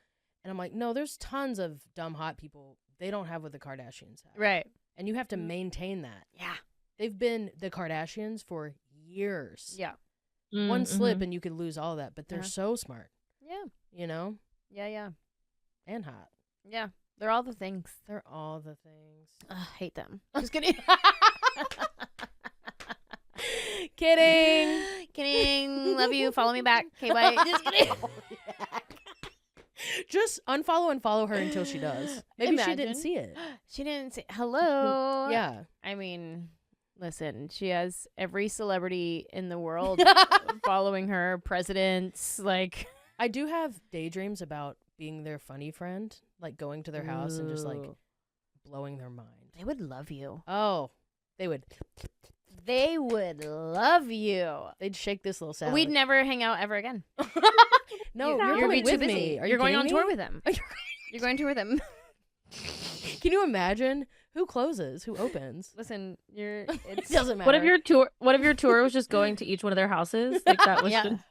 And I'm like, no, there's tons of dumb hot people. They don't have what the Kardashians have. Right. And you have to maintain that. Yeah. They've been the Kardashians for years. Yeah. One slip Mhm. and you could lose all that, but they're Uh-huh. so smart, Yeah. you know, Yeah. and hot. Yeah. They're all the things. They're all the things. Ugh, hate them. Just kidding. Kidding. Kidding. Love you. Follow me back. Okay, bye. Just kidding. Just unfollow and follow her until she does. Maybe she didn't Imagine. see it. She didn't say hello. Yeah. I mean, listen, she has every celebrity in the world following her, presidents, like. I do have daydreams about being their funny friend, like going to their house and just like Ooh. blowing their mind. They would love you. Oh, they would. They would love you. They'd shake this little salad. We'd never hang out ever again. No, You're you're coming too with busy. me. Are You're going on kidding tour me? with them. You're going tour with them. Can you imagine who closes, who opens? Listen, it It doesn't matter. What if your tour was just going to each one of their houses? Like that was Yeah. just,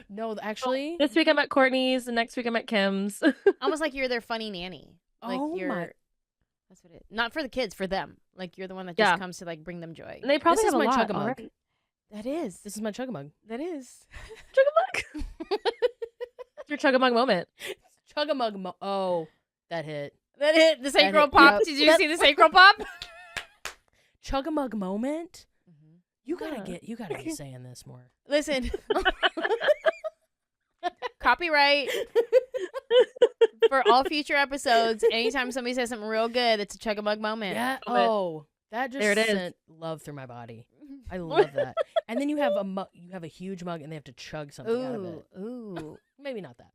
No, actually. this week I'm at Courtney's, the next week I'm at Kim's. almost like you're their funny nanny. Like Oh you're. my- That's what it is. Not for the kids, for them. Like you're the one that just Yeah. comes to like bring them joy. And they probably This have is a my lot chug-a-mug. already. That is. This is my chug-a-mug. That is. Chug-a-mug. Your chug-a-mug moment. Chug-a-mug. Oh, that hit. That hit the sacral hit- pop. yep. Did you see the sacral pop? Chug-a-mug moment. You Yeah. gotta be saying this more. Listen. Copyright for all future episodes. Anytime somebody says something real good, it's a chug-a-mug moment. Yeah. Love it. Oh, that just There it is. sent love through my body. I love that. And then you have a mug. You have a huge mug, and they have to chug something out of it. Ooh. Maybe not that.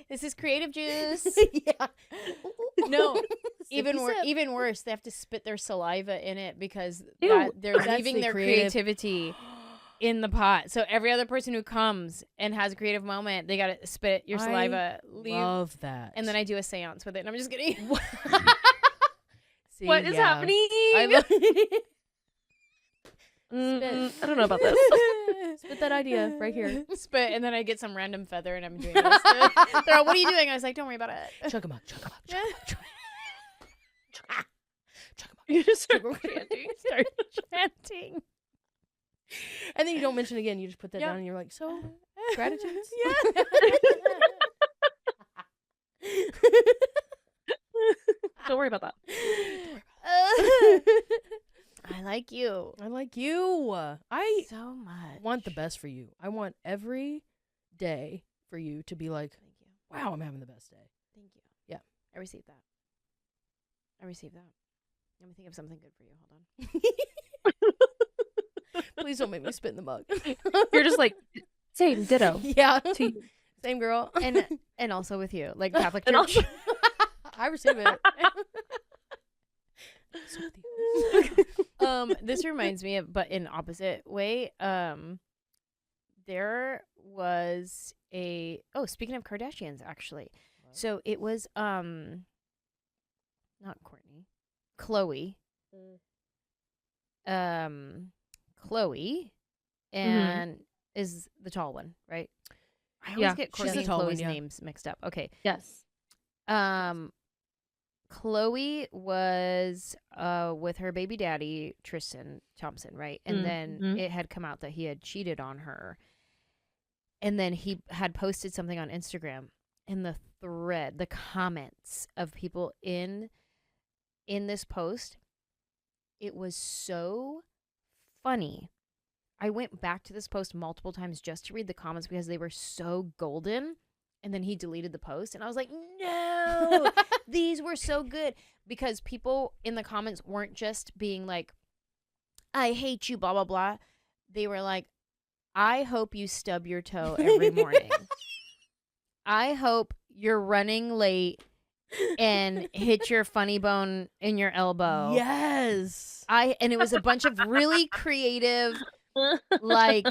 This is creative juice. Yeah. No, even Sippy sip. even worse, they have to spit their saliva in it because Ew. they're That's leaving the their creative- creativity in the pot. So every other person who comes and has a creative moment, they got to spit your I saliva, leave, Love that. and then I do a seance with it. And I'm just kidding. See, What is yeah. happening? I love I don't know about this. Spit that idea right here. Spit, and then I get some random feather, and I'm doing this. They're like, what are you doing? I was like, don't worry about it. Chug 'em up, chug 'em up, chug 'em up, chug 'em up. Chug 'em up. You just start Start chanting. And then you don't mention it again. You just put that Yeah. down, and you're like, so gratitudes. Yeah. Don't worry about that. I like you I like you. I so much. want the best for you. I want every day for you to be like, Thank you. wow, I'm having the best day. Thank you. Yeah. I received that. Let me think of something good for you. Hold on. Please don't make me spit in the mug. You're just like, same, ditto. Yeah. To you. Same girl. And also with you, like Catholic And Church. I receive it. So with you. This reminds me of, but in opposite way. There was speaking of Kardashians, actually. So it was not Courtney, Chloe. Chloe and is the tall one, right? I always Yeah, get she's Courtney the and tall one, Chloe's yeah. names mixed up. Okay. Yes. Chloe was with her baby daddy Tristan Thompson, right? And then Mhm. it had come out that he had cheated on her. And then he had posted something on Instagram, and the comments of people in this post, it was so funny. I went back to this post multiple times just to read the comments because they were so golden. And then he deleted the post, and I was like, no, these were so good. Because people in the comments weren't just being like, I hate you, blah, blah, blah. They were like, I hope you stub your toe every morning. I hope you're running late and hit your funny bone in your elbow. Yes. And it was a bunch of really creative, like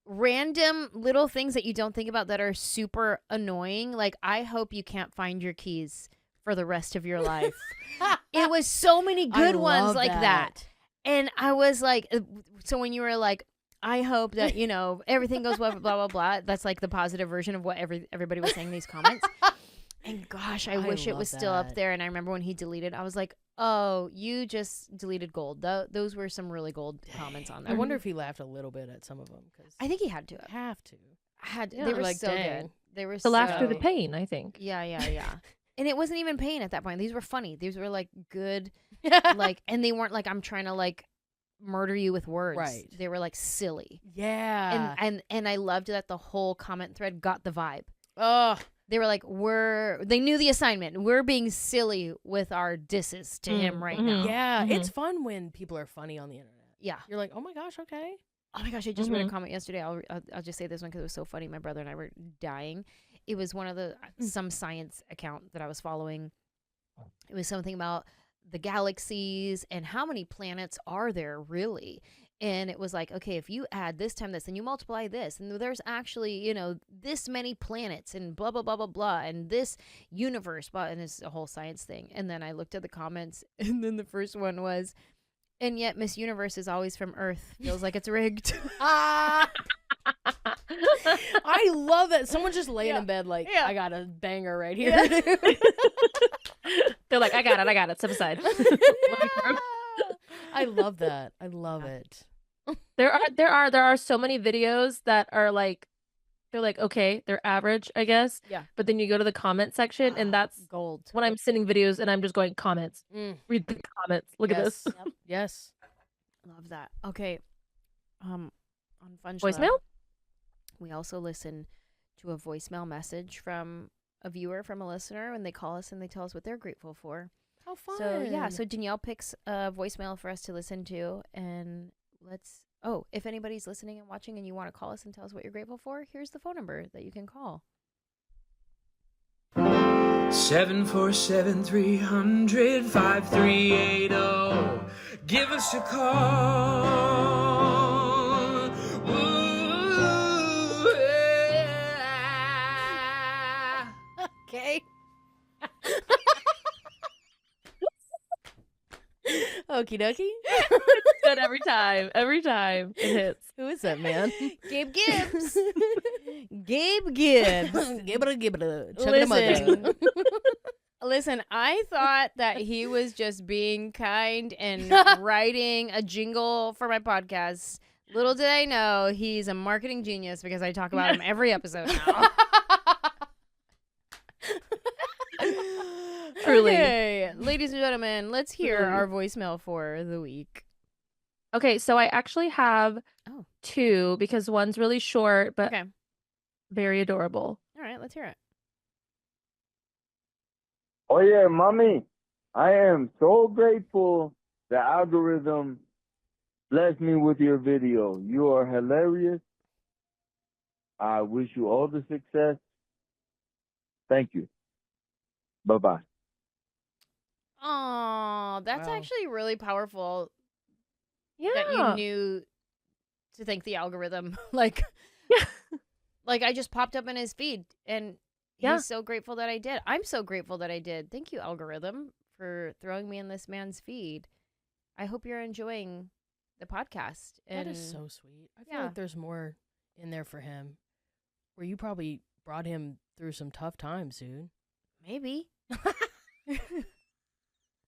random little things that you don't think about that are super annoying. Like, I hope you can't find your keys for the rest of your life. It was so many good ones like that. And I was like, so when you were like, I hope that, you know, everything goes well, blah, blah, blah. That's like the positive version of what everybody was saying in these comments. And gosh, I wish it was still up there. And I remember when he deleted, I was like, oh, you just deleted gold. Those were some really gold comments on there. I wonder if he laughed a little bit at some of them. I think he had to. Yeah, they were like, so dang. good. They were To laugh through the pain, I think. Yeah. And it wasn't even pain at that point. These were funny. These were like good, like, and they weren't like, I'm trying to like murder you with words. Right. They were like silly. Yeah. And I loved that the whole comment thread got the vibe. Oh, They were like, they knew the assignment. We're being silly with our disses to him right now. yeah. It's fun when people are funny on the internet. Yeah. You're like, oh my gosh, okay. Oh my gosh, I just read a comment yesterday. I'll just say this one because it was so funny. My brother and I were dying. It was one of the some science account that I was following. It was something about the galaxies and how many planets are there really. And it was like, okay, if you add this time this and you multiply this, and there's actually, you know, this many planets and blah, blah, blah, blah, blah, and this universe, blah, and it's a whole science thing. And then I looked at the comments, and then the first one was, and yet Miss Universe is always from Earth. Feels like it's rigged. I love that. Someone just laying in bed like, I got a banger right here. They're like, I got it. Step aside. I love that. I love it. There are so many videos that are like, they're like, okay, they're average, I guess. Yeah. But then you go to the comment section and that's gold. when I'm sending videos and I'm just going comments. Read the comments. Look at this. Yep. Yes. Love that. Okay. On Funjelah, Voicemail? we also listen to a voicemail message from a viewer, from a listener, when they call us and they tell us what they're grateful for. How fun. So yeah, so Danielle picks a voicemail for us to listen to, and if anybody's listening and watching and you want to call us and tell us what you're grateful for, here's the phone number that you can call. 747-300-5380. Give us a call. Ooh, yeah. Okay. Okie dokie. It's good every time. Every time it hits. Who is that man? Gabe Gibbs. Gabe Gibbs. Listen, I thought that he was just being kind and writing a jingle for my podcast. Little did I know he's a marketing genius because I talk about him every episode now. Truly. Okay, ladies and gentlemen, let's hear our voicemail for the week. Okay, so I actually have two because one's really short but very adorable. All right, let's hear it. Oh yeah, mommy, I am so grateful the algorithm blessed me with your video. You are hilarious. I wish you all the success. Thank you. Bye-bye. Oh, that's actually really powerful. Yeah. That you knew to thank the algorithm. Like I just popped up in his feed and he's so grateful that I did. I'm so grateful that I did. Thank you, algorithm, for throwing me in this man's feed. I hope you're enjoying the podcast. That is so sweet. I feel like there's more in there for him. Where you probably brought him through some tough times, dude. Maybe.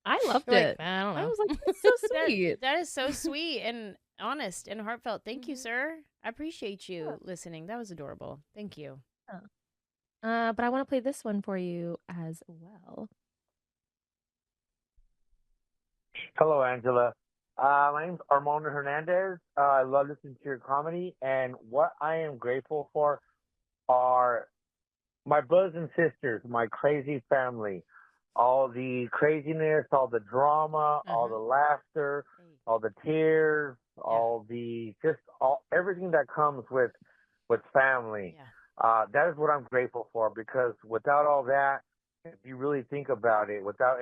I loved You're it. like, I don't know. I was like, that's so sweet. That is so sweet and honest and heartfelt. Thank you, sir. I appreciate you listening. That was adorable. Thank you. But I want to play this one for you as well. Hello, Anjelah. My name's Armando Hernandez. I love listening to your comedy, and what I am grateful for are my brothers and sisters, my crazy family, all the craziness, all the drama, all the laughter, all the tears, everything that comes with family. Yeah. That is what I'm grateful for, because without all that, if you really think about it, without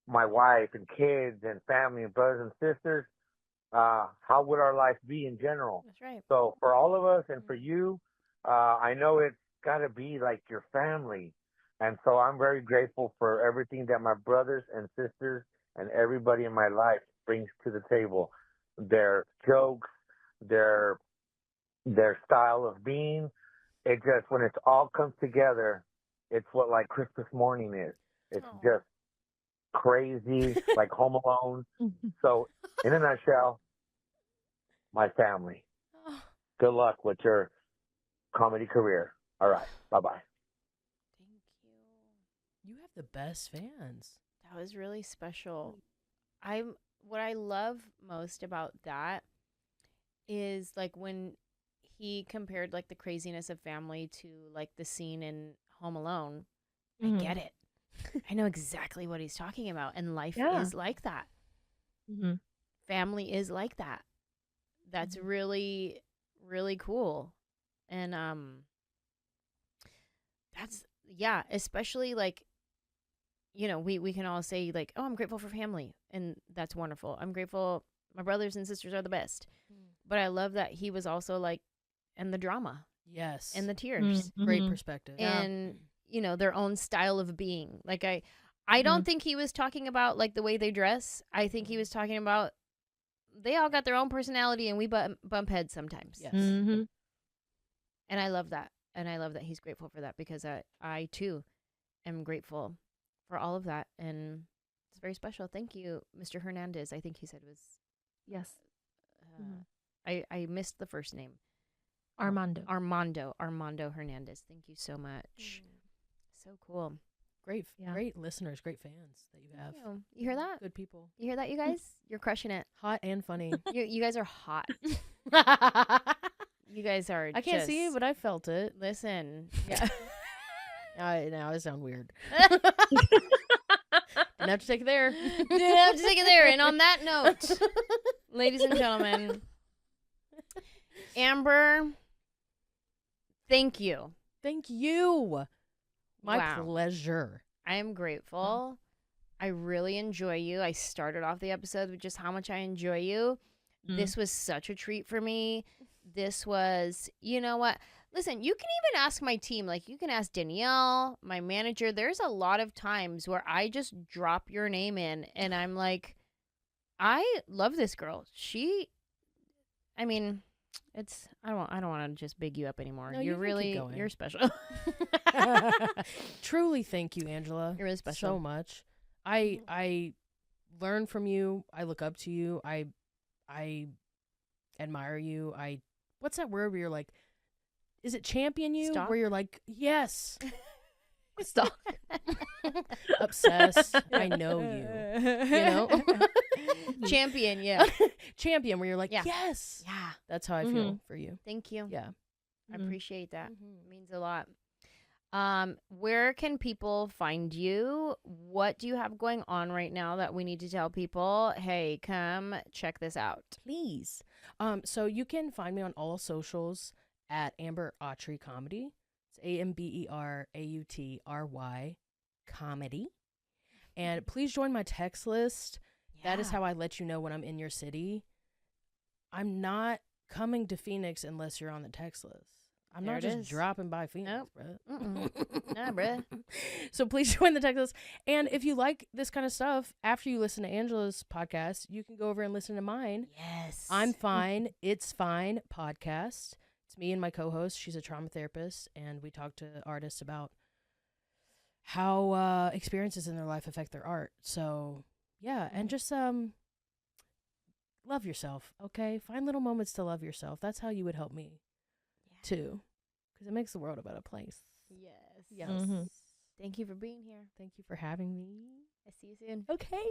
my wife and kids and family and brothers and sisters, how would our life be in general? That's right. So for all of us and for you, I know it's got to be like your family. And so I'm very grateful for everything that my brothers and sisters and everybody in my life brings to the table. Their jokes, their style of being. It just, when it all comes together, it's what like Christmas morning is. It's just crazy, like Home Alone. So in a nutshell, my family. Good luck with your comedy career. All right. Bye-bye. Thank you. You have the best fans. That was really special. What I love most about that is like when he compared like the craziness of family to like the scene in Home Alone. I get it. I know exactly what he's talking about, and life is like that. Family is like that. That's really, really cool. And that's, yeah, especially like, you know, we can all say like, oh, I'm grateful for family, and that's wonderful. I'm grateful my brothers and sisters are the best. But I love that he was also like, and the drama. Yes. And the tears. Great perspective. And you know, their own style of being. Like I don't think he was talking about like the way they dress. I think he was talking about they all got their own personality, and we bump heads sometimes. Yes. And I love that. And I love that he's grateful for that, because I too am grateful for all of that. And it's very special. Thank you, Mr. Hernandez. I think he said was. Yes. I missed the first name. Armando Hernandez. Thank you so much. So cool. Great listeners, great fans that you have. You hear that? Good people. You hear that, you guys? You're crushing it. Hot and funny. You guys are hot. You guys are. I can't see you, but I felt it. Listen. Yeah. Now I sound weird. Didn't have to take it there. Didn't have to take it there. And on that note, ladies and gentlemen, Amber, thank you. Thank you. My Wow. pleasure. I am grateful. I really enjoy you. I started off the episode with just how much I enjoy you. This was such a treat for me. This was, you know what? Listen, you can even ask my team. Like, you can ask Danielle, my manager. There's a lot of times where I just drop your name in, and I'm like, I love this girl. I mean, I don't want to just big you up anymore. No, you're special. Truly, thank you, Anjelah. You're really special. So much. I learn from you. I look up to you. I admire you. What's that word where you're like, is it champion you? Stalk? Where you're like, yes. Stop. Obsessed. I know you. You know? Champion, yeah. Champion, where you're like, Yeah. yes. Yeah. That's how I feel for you. Thank you. Yeah. I appreciate that. It means a lot. Where can people find you? What do you have going on right now that we need to tell people? Hey, come check this out. Please. So you can find me on all socials at Amber Autry Comedy. It's AMBERAUTRY Comedy. And please join my text list. That is how I let you know when I'm in your city. I'm not coming to Phoenix unless you're on the text list. I'm There not it just is. dropping by Phoenix, Nope. bro. Nah, bruh. So please join the text list. And if you like this kind of stuff, after you listen to Anjelah's podcast, you can go over and listen to mine. Yes. I'm Fine, It's Fine podcast. It's me and my co-host. She's a trauma therapist, and we talk to artists about how experiences in their life affect their art. So, yeah, and just love yourself, okay? Find little moments to love yourself. That's how you would help me, too, because it makes the world a better place. Yes. Yes. Thank you for being here. Thank you for having me. I see you soon. Okay.